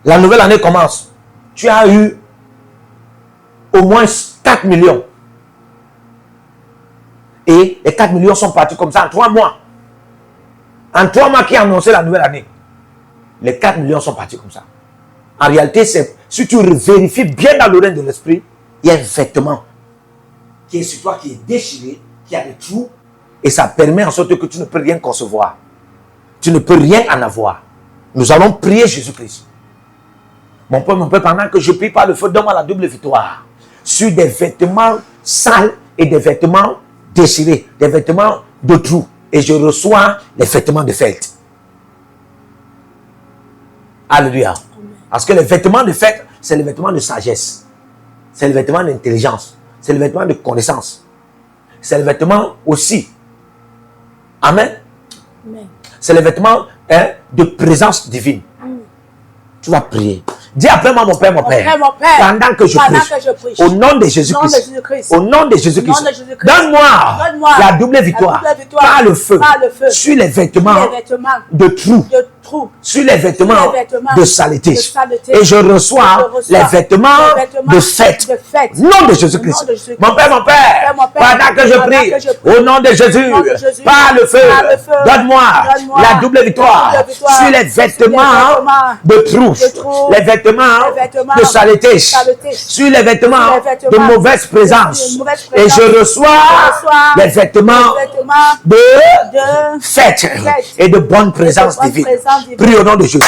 Speaker 1: la nouvelle année commence, tu as eu au moins 4 millions. Et les 4 millions sont partis comme ça en 3 mois. En 3 mois qui a annoncé la nouvelle année, les 4 millions sont partis comme ça. En réalité, si tu vérifies bien dans l'oreille de l'esprit, il y a un vêtement qui est sur toi, qui est déchiré, qui a des trous, et ça permet en sorte que tu ne peux rien concevoir. Tu ne peux rien en avoir. Nous allons prier Jésus-Christ. Mon peuple, pendant que je prie par le feu, donne-moi la double victoire sur des vêtements sales et des vêtements déchirés, des vêtements de trous. Et je reçois les vêtements de fête. Alléluia. Parce que les vêtements de fête, c'est les vêtements de sagesse. C'est les vêtements d'intelligence. C'est les vêtements de connaissance. C'est les vêtements aussi. Amen.
Speaker 2: Amen.
Speaker 1: C'est les vêtements de présence divine. Tu vas prier. Dis après moi, mon Père, mon Père.
Speaker 2: Mon Père,
Speaker 1: pendant que je prie. Au nom de Jésus-Christ. Au nom de Jésus-Christ. Donne-moi la double victoire. Par le feu. Sur les vêtements de trous. Sur les vêtements de saleté. Et je reçois les vêtements de fête. Nom de Jésus-Christ. Mon Père, pendant que je prie. Au nom de Jésus. Par le feu. Donne-moi la double victoire. Sur les vêtements de trous. Les vêtements de saleté, sur les vêtements de mauvaise présence. Et je reçois les vêtements de fête et de bonne présence divine. Prie au nom de Jésus.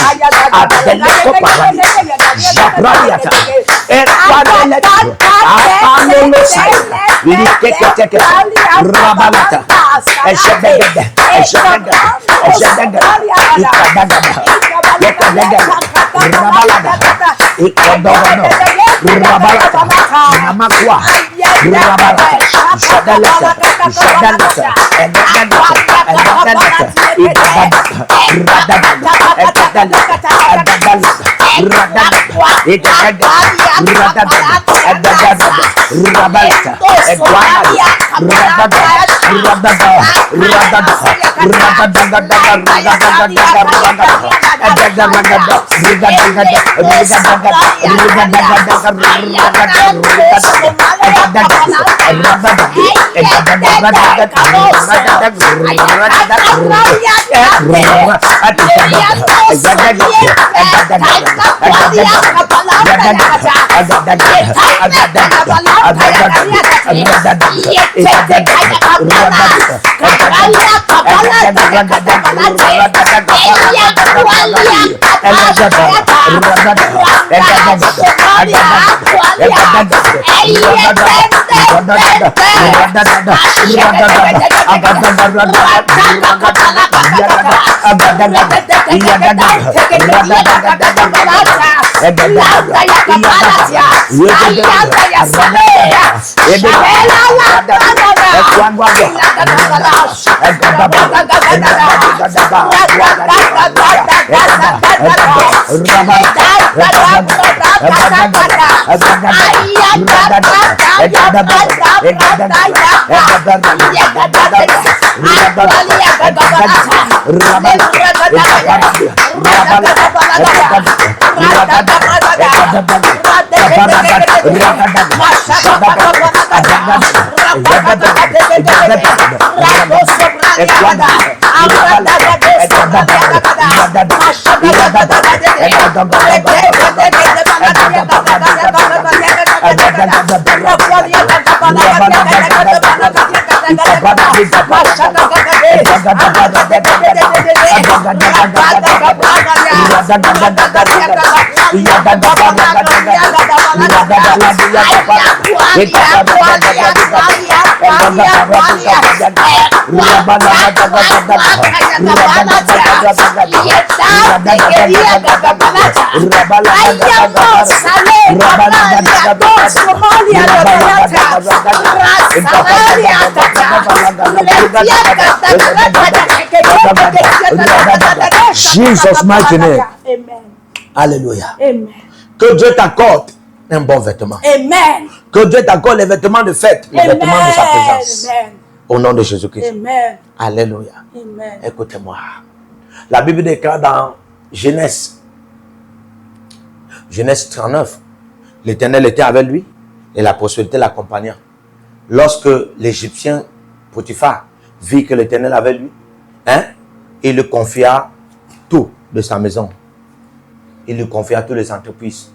Speaker 1: Jesus mighty name.
Speaker 2: Amen.
Speaker 1: Alléluia.
Speaker 2: Amen.
Speaker 1: Que Dieu t'accorde un bon vêtement.
Speaker 2: Amen.
Speaker 1: Que Dieu t'accorde les vêtements de fête, les vêtements de sa présence.
Speaker 2: Amen.
Speaker 1: Au nom de Jésus-Christ.
Speaker 2: Amen.
Speaker 1: Alléluia.
Speaker 2: Amen.
Speaker 1: Écoutez-moi. La Bible déclare dans Genèse 39, l'Éternel était avec lui et la prospérité l'accompagna. Lorsque l'Égyptien Potiphar vit que l'Éternel avait lui, il lui confia tout de sa maison. Il lui confia toutes les entreprises.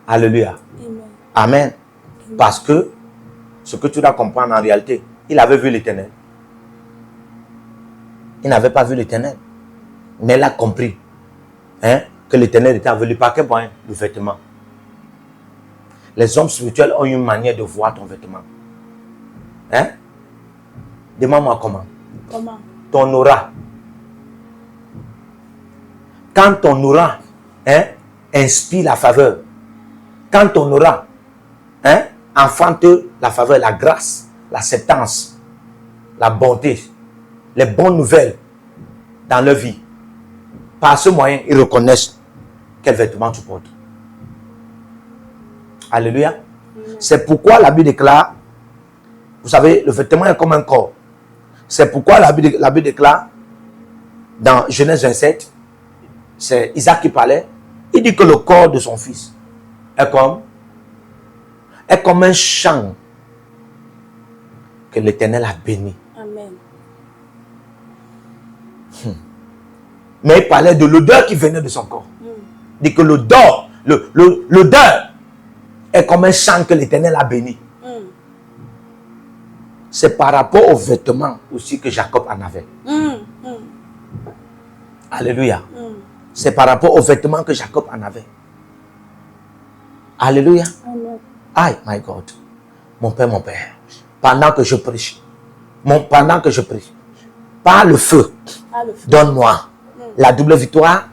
Speaker 1: Alléluia.
Speaker 2: Amen.
Speaker 1: Amen. Parce que ce que tu dois comprendre en réalité, il avait vu l'Éternel. Il n'avait pas vu l'Éternel. Mais il a compris que l'Éternel était avec lui. Par quel moyen? Le vêtement. Les hommes spirituels ont une manière de voir ton vêtement. Demande-moi comment.
Speaker 2: Comment?
Speaker 1: Ton aura. Quand ton aura inspire la faveur, quand ton aura enfante la faveur, la grâce, l'acceptance, la bonté, les bonnes nouvelles dans leur vie, par ce moyen, ils reconnaissent quel vêtement tu portes. Alléluia. C'est pourquoi la Bible déclare, vous savez, le vêtement est comme un corps. C'est pourquoi la Bible déclare, dans Genèse 27, c'est Isaac qui parlait, il dit que le corps de son fils est comme un champ que l'Éternel a béni.
Speaker 2: Amen.
Speaker 1: Mais il parlait de l'odeur qui venait de son corps. Il dit que l'odeur est comme un champ que l'Éternel a béni. C'est par rapport aux vêtements aussi que Jacob en avait. Alléluia. C'est par rapport aux vêtements que Jacob en avait. Alléluia.
Speaker 2: Amen.
Speaker 1: Aïe, my God. Mon Père, pendant que je prie, par le feu, donne-moi la double victoire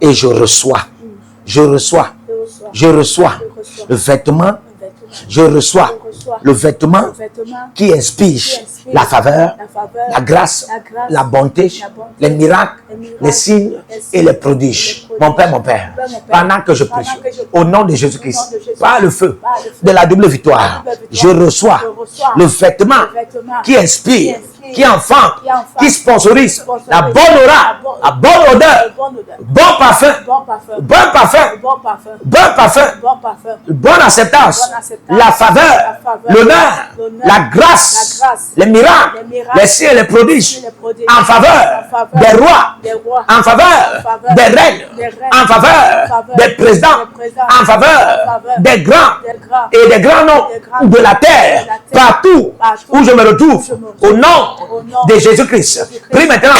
Speaker 1: et je reçois le vêtement, je reçois le vêtement qui inspire la faveur, la grâce, la bonté, les miracles, les signes et les prodiges. Mon Père, pendant que je prie, au nom de Jésus-Christ, par le feu de la double victoire, je reçois le vêtement qui inspire, qui enfante, qui sponsorise la bonne aura, la bonne odeur, bon parfum, bonne acceptance, la faveur, l'honneur, la grâce, les miracles, les signes et les prodiges, en faveur des rois, en faveur des reines, en faveur des présidents, en faveur des grands et des grands noms de la terre, partout où je me retrouve, au nom de Jésus-Christ. Prie maintenant.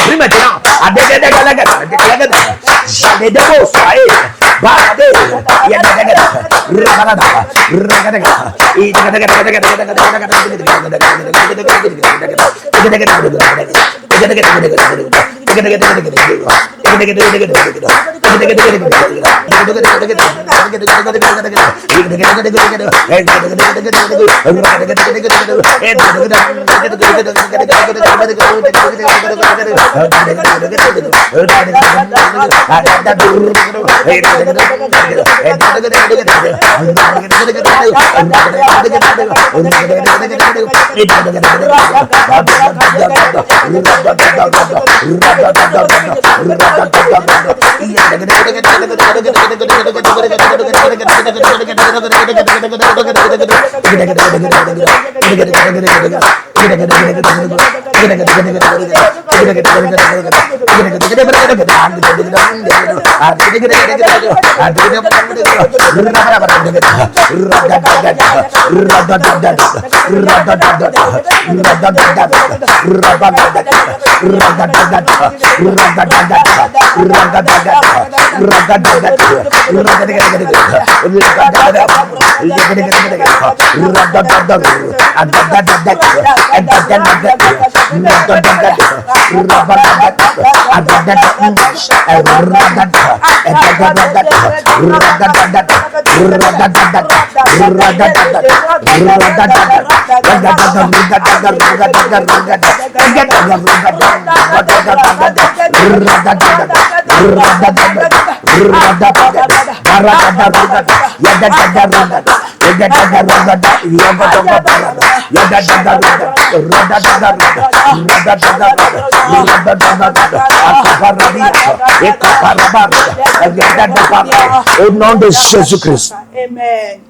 Speaker 1: Au nom de Jésus-Christ.
Speaker 2: Amen.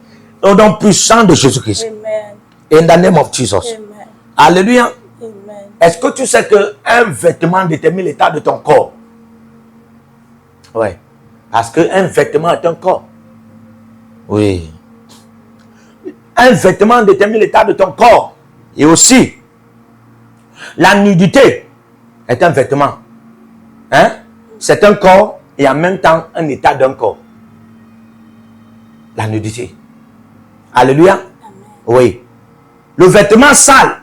Speaker 1: Au nom puissant de Jésus-Christ.
Speaker 2: Amen.
Speaker 1: In the name of Jesus.
Speaker 2: Amen.
Speaker 1: Alléluia.
Speaker 2: Amen.
Speaker 1: Est-ce que tu sais qu'un vêtement détermine l'état de ton corps? Oui. Parce qu'un vêtement est un corps. Oui. Un vêtement détermine l'état de ton corps. Et aussi, la nudité est un vêtement. Hein? C'est un corps et en même temps un état d'un corps. La nudité. Alléluia.
Speaker 2: Amen.
Speaker 1: Oui. Le vêtement sale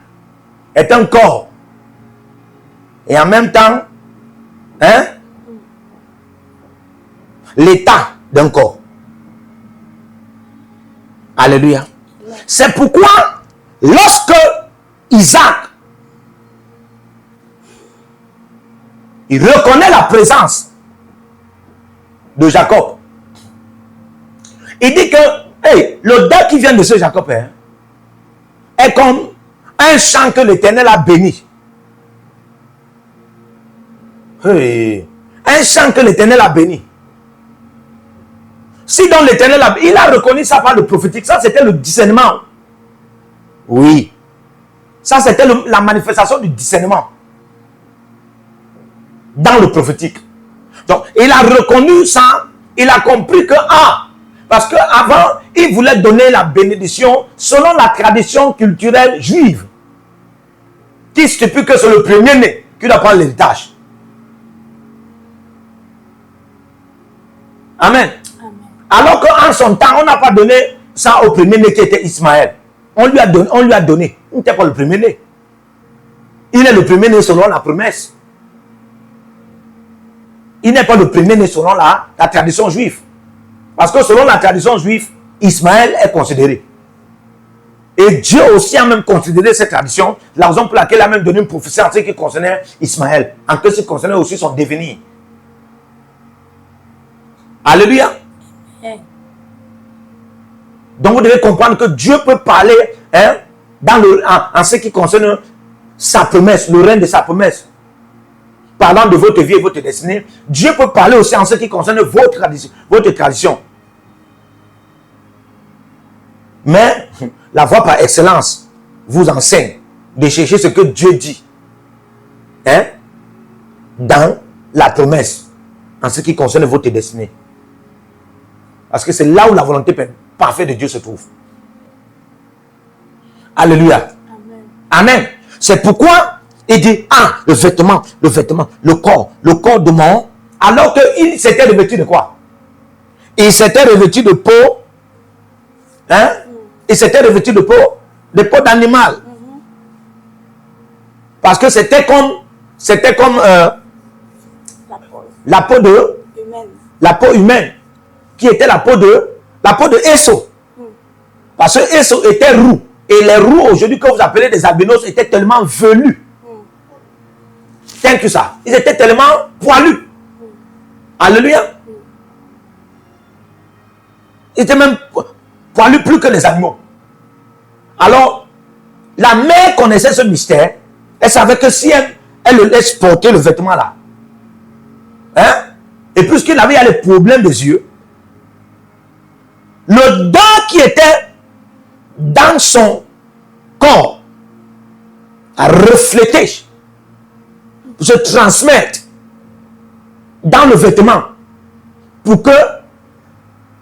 Speaker 1: est un corps. Et en même temps, hein? L'état d'un corps. Alléluia. C'est pourquoi, lorsque Isaac, il reconnaît la présence de Jacob, il dit que, hey, l'odeur qui vient de ce Jacob est comme un champ que l'Éternel a béni. Hey, un champ que l'Éternel a béni. Si donc l'Éternel il a reconnu ça par le prophétique, ça c'était le discernement. Oui. Ça c'était la manifestation du discernement. Dans le prophétique. Donc il a reconnu ça, il a compris que, parce qu'avant, il voulait donner la bénédiction selon la tradition culturelle juive. Qui stipule que c'est le premier-né qui doit prendre l'héritage. Amen. Alors qu'en son temps, on n'a pas donné ça au premier-né qui était Ismaël. On lui a donné. Il n'était pas le premier-né. Il est le premier-né selon la promesse. Il n'est pas le premier-né selon la tradition juive. Parce que selon la tradition juive, Ismaël est considéré. Et Dieu aussi a même considéré cette tradition. La raison pour laquelle il a même donné une prophétie en ce qui concernait Ismaël. En ce qui concernait aussi son devenir. Alléluia. Donc vous devez comprendre que Dieu peut parler en ce qui concerne sa promesse, le règne de sa promesse. Parlant de votre vie et votre destinée, Dieu peut parler aussi en ce qui concerne votre tradition. Mais la voie par excellence vous enseigne de chercher ce que Dieu dit dans la promesse en ce qui concerne votre destinée. Parce que c'est là où la volonté parfaite de Dieu se trouve. Alléluia. Amen. Amen. C'est pourquoi il dit, le vêtement, le corps de mon... Alors qu'il s'était revêtu de quoi? Il s'était revêtu de peau. Il s'était revêtu de peau d'animal. Parce que c'était comme la peau humaine. Qui était la peau de Ésaü. Parce que Ésaü était roux. Et les roux aujourd'hui que vous appelez des albinos étaient tellement velus. Tant que ça. Ils étaient tellement poilus. Alléluia. Ils étaient même poilus plus que les animaux. Alors, la mère connaissait ce mystère. Elle savait que si elle le laisse porter le vêtement là, et puisqu'il avait les problèmes des yeux, l'odeur qui était dans son corps à refléter, se transmettre dans le vêtement pour que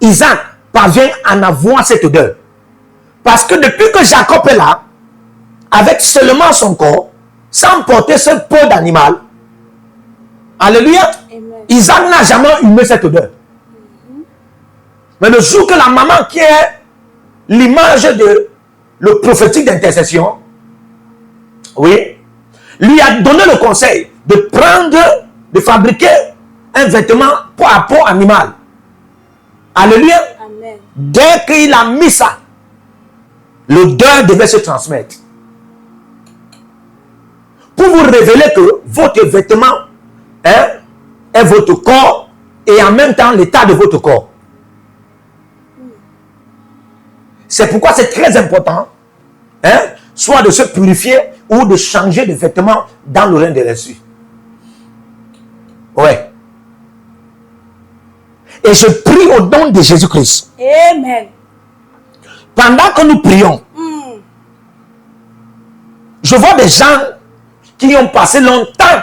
Speaker 1: Isaac parvienne à en avoir cette odeur. Parce que depuis que Jacob est là, avec seulement son corps, sans porter ce peau d'animal, alléluia,
Speaker 2: Amen.
Speaker 1: Isaac n'a jamais humé cette odeur. Mais le jour que la maman, qui est l'image de le prophétique d'intercession, oui, lui a donné le conseil de prendre, de fabriquer un vêtement peau à peau animal. Alléluia.
Speaker 2: Amen.
Speaker 1: Dès qu'il a mis ça, l'odeur devait se transmettre. Pour vous révéler que votre vêtement est votre corps et en même temps l'état de votre corps. C'est pourquoi c'est très important, soit de se purifier ou de changer de vêtements dans le règne de l'esprit. Ouais. Et je prie au nom de Jésus-Christ.
Speaker 2: Amen.
Speaker 1: Pendant que nous prions, je vois des gens qui ont passé longtemps.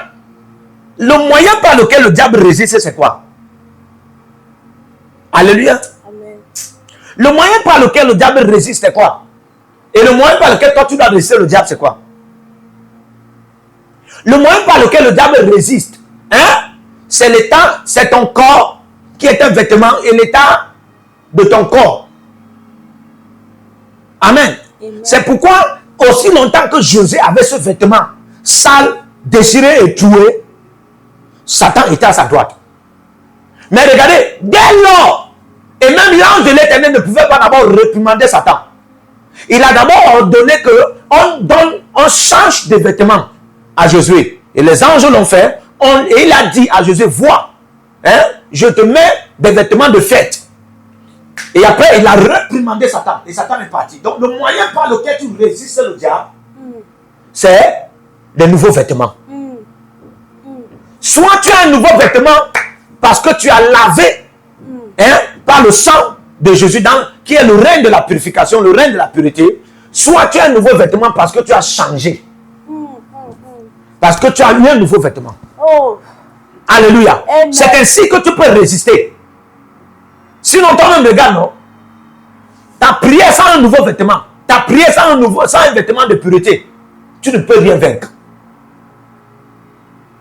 Speaker 1: Le moyen par lequel le diable résiste, c'est quoi? Alléluia.
Speaker 2: Amen.
Speaker 1: Le moyen par lequel le diable résiste, c'est quoi? Et le moyen par lequel toi tu dois résister le diable, c'est quoi? Le moyen par lequel le diable résiste, c'est l'état, c'est ton corps qui est un vêtement et l'état de ton corps. Amen.
Speaker 2: Amen.
Speaker 1: C'est pourquoi, aussi longtemps que José avait ce vêtement sale, déchiré et troué, Satan était à sa droite. Mais regardez, dès lors, et même l'ange de l'Éternel ne pouvait pas d'abord réprimander Satan. Il a d'abord ordonné qu'on change de vêtements à Josué. Et les anges l'ont fait. Et il a dit à Josué, vois, je te mets des vêtements de fête. Et après, il a réprimandé Satan. Et Satan est parti. Donc, le moyen par lequel tu résistes le diable, c'est des nouveaux vêtements. Soit tu as un nouveau vêtement parce que tu as lavé par le sang de Jésus, qui est le règne de la purification, le règne de la pureté. Soit tu as un nouveau vêtement parce que tu as changé. Parce que tu as eu un nouveau vêtement.
Speaker 2: Oh.
Speaker 1: Alléluia.
Speaker 2: Amen.
Speaker 1: C'est ainsi que tu peux résister. Sinon, toi-même, regarde, non? Tu as prié sans un nouveau vêtement. Tu as prié sans un vêtement de pureté. Tu ne peux rien vaincre.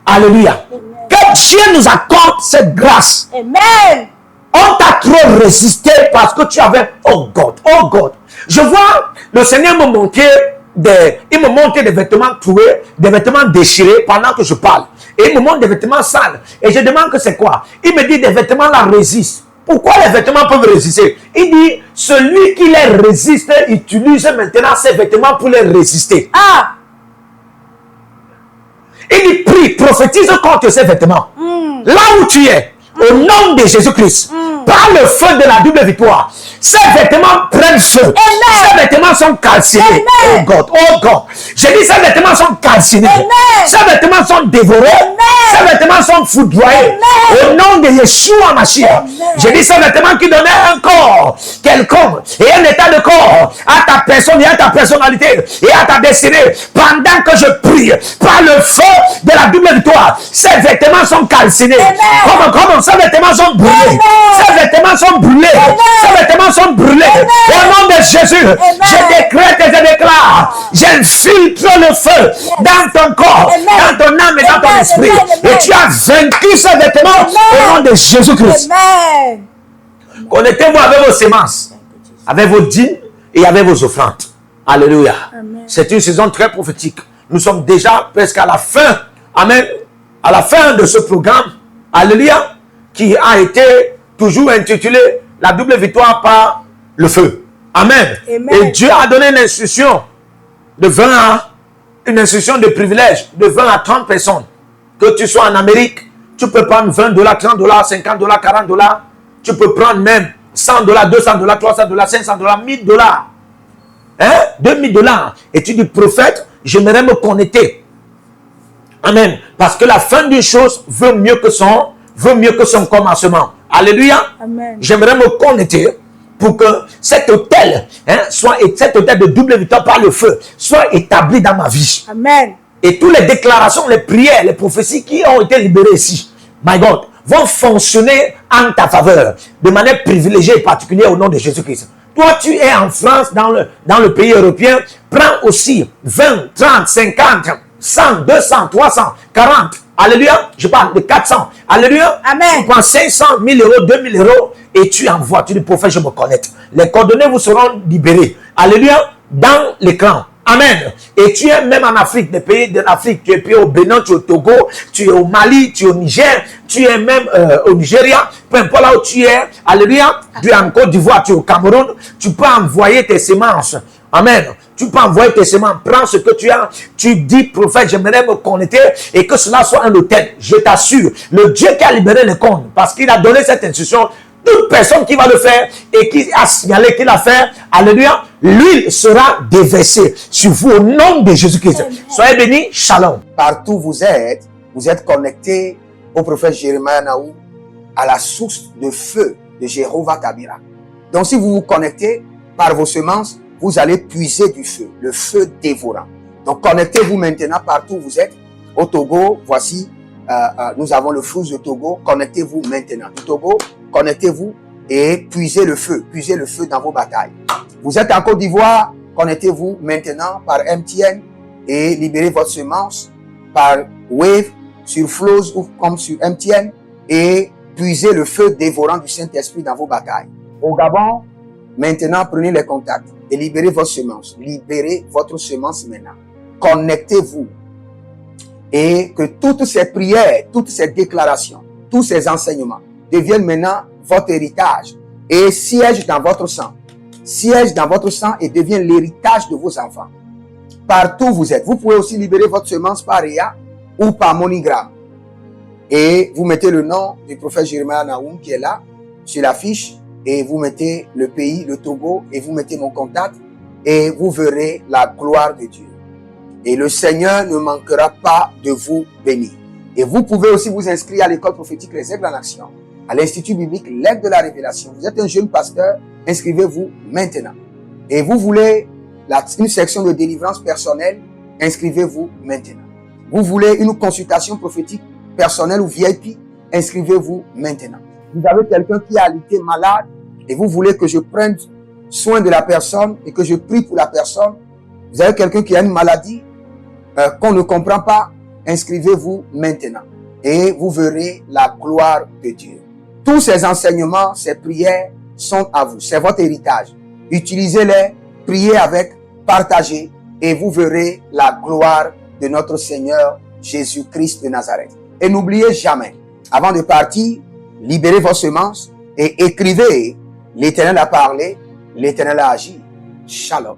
Speaker 1: Alléluia.
Speaker 2: Amen.
Speaker 1: Que Dieu nous accorde cette grâce.
Speaker 2: Amen.
Speaker 1: On t'a trop résisté parce que tu avais... Oh God. Je vois le Seigneur me montrer des vêtements troués, des vêtements déchirés pendant que je parle. Et il me montre des vêtements sales. Et je demande que c'est quoi? Il me dit des vêtements là résistent. Pourquoi les vêtements peuvent résister? Il dit, celui qui les résiste utilise maintenant ces vêtements pour les résister.
Speaker 2: Ah.
Speaker 1: Il dit, prie, prophétise contre ces vêtements. Là où tu es, au nom de Jésus-Christ, par le feu de la double victoire, ces vêtements prennent feu.
Speaker 2: Amen.
Speaker 1: Ces vêtements sont calcinés.
Speaker 2: Amen.
Speaker 1: Oh God. J'ai dit, ces vêtements sont calcinés.
Speaker 2: Amen.
Speaker 1: Ces vêtements sont dévorés.
Speaker 2: Amen.
Speaker 1: Ces vêtements sont foudroyés.
Speaker 2: Amen.
Speaker 1: Au nom de Yeshua Mashiach. J'ai dit, ces vêtements qui donnaient un corps quelconque et un état de corps à ta personne et à ta personnalité et à ta destinée. Pendant que je prie, par le feu de la double victoire, ces vêtements sont calcinés. Comment ces vêtements sont brûlés.
Speaker 2: Amen.
Speaker 1: Ces vêtements sont brûlés.
Speaker 2: Amen.
Speaker 1: Ces vêtements sont brûlés.
Speaker 2: Amen.
Speaker 1: Au nom de Jésus,
Speaker 2: Amen.
Speaker 1: je décrète et je déclare, j'infiltre le feu dans ton corps,
Speaker 2: Amen.
Speaker 1: dans ton âme et dans ton
Speaker 2: Amen.
Speaker 1: esprit.
Speaker 2: Amen.
Speaker 1: Et tu as vaincu ces vêtements au nom de Jésus-Christ.
Speaker 2: Amen.
Speaker 1: Connectez-vous avec vos semences, avec vos dîmes et avec vos offrandes. Alléluia.
Speaker 2: Amen.
Speaker 1: C'est une saison très prophétique. Nous sommes déjà presque à la fin. Amen. À la fin de ce programme. Alléluia. Qui a été toujours intitulé la double victoire par le feu. Amen.
Speaker 2: Amen.
Speaker 1: Et Dieu a donné une instruction de 20 à une instruction de privilège de 20 à 30 personnes. Que tu sois en Amérique, tu peux prendre 20 $, 30 $, 50 $, 40 $. Tu peux prendre même 100 $, 200 $, 300 $, 500 $, 1000 $. 2000 $. Et tu dis, prophète, j'aimerais me connecter. Amen. Parce que la fin d'une chose veut mieux que son commencement. Alléluia.
Speaker 2: Amen.
Speaker 1: J'aimerais me connecter pour que cet hôtel, cet hôtel de double victoire par le feu, soit établi dans ma vie.
Speaker 2: Amen.
Speaker 1: Et toutes les déclarations, les prières, les prophéties qui ont été libérées ici, my God, vont fonctionner en ta faveur, de manière privilégiée et particulière au nom de Jésus-Christ. Toi, tu es en France, dans le pays européen, prends aussi 20, 30, 50, 100, 200, 300, 40. Alléluia. Je parle de 400. Alléluia.
Speaker 2: Amen.
Speaker 1: Tu prends 500, 1000 euros, 2000 euros et tu envoies. Tu dis, prophète, je me connecte. Les coordonnées vous seront libérées. Alléluia. Dans l'écran. Amen. Et tu es même en Afrique, des pays de l'Afrique. Tu es au Bénin, tu es au Togo, tu es au Mali, tu es au Niger, tu es même au Nigeria. Peu importe là où tu es. Alléluia. Tu es en Côte d'Ivoire, tu es au Cameroun. Tu peux envoyer tes semences. Amen. Tu peux envoyer tes semences. Prends ce que tu as. Tu dis, prophète, j'aimerais me connecter et que cela soit un hôtel. Je t'assure, le Dieu qui a libéré les comptes, parce qu'il a donné cette instruction, toute personne qui va le faire et qui a signalé qu'il a fait, alléluia, l'huile sera déversée sur vous au nom de Jésus-Christ. Soyez bénis. Shalom.
Speaker 3: Partout où vous êtes connectés au prophète Jérémie Naou, à la source de feu de Jéhovah Tabira. Donc si vous vous connectez par vos semences, vous allez puiser du feu, le feu dévorant. Donc connectez-vous maintenant partout où vous êtes. Au Togo, voici, nous avons le flux de Togo. Connectez-vous maintenant. Du Togo, connectez-vous et puisez le feu dans vos batailles. Vous êtes en Côte d'Ivoire, connectez-vous maintenant par MTN et libérez votre semence par Wave sur Flows ou comme sur MTN et puisez le feu dévorant du Saint-Esprit dans vos batailles. Au Gabon, maintenant prenez les contacts et libérez votre semence. Libérez votre semence maintenant. Connectez-vous et que toutes ces prières, toutes ces déclarations, tous ces enseignements deviennent maintenant votre héritage et siègent dans votre sang. Siège dans votre sang et devient l'héritage de vos enfants. Partout où vous êtes, vous pouvez aussi libérer votre semence par Réa ou par MoneyGram. Et vous mettez le nom du prophète Jérémie Naoum qui est là, sur la fiche, et vous mettez le pays, le Togo, et vous mettez mon contact, et vous verrez la gloire de Dieu. Et le Seigneur ne manquera pas de vous bénir. Et vous pouvez aussi vous inscrire à l'école prophétique Les Aigles en Action, à l'Institut biblique L'Aigle de la Révélation. Vous êtes un jeune pasteur, inscrivez-vous maintenant. Et vous voulez une section de délivrance personnelle, inscrivez-vous maintenant. Vous voulez une consultation prophétique personnelle ou VIP, inscrivez-vous maintenant. Vous avez quelqu'un qui a été malade et vous voulez que je prenne soin de la personne et que je prie pour la personne. Vous avez quelqu'un qui a une maladie qu'on ne comprend pas, inscrivez-vous maintenant. Et vous verrez la gloire de Dieu. Tous ces enseignements, ces prières sont à vous. C'est votre héritage. Utilisez-les, priez avec, partagez et vous verrez la gloire de notre Seigneur Jésus-Christ de Nazareth. Et n'oubliez jamais, avant de partir, libérez vos semences et écrivez, l'Éternel a parlé, l'Éternel a agi. Shalom.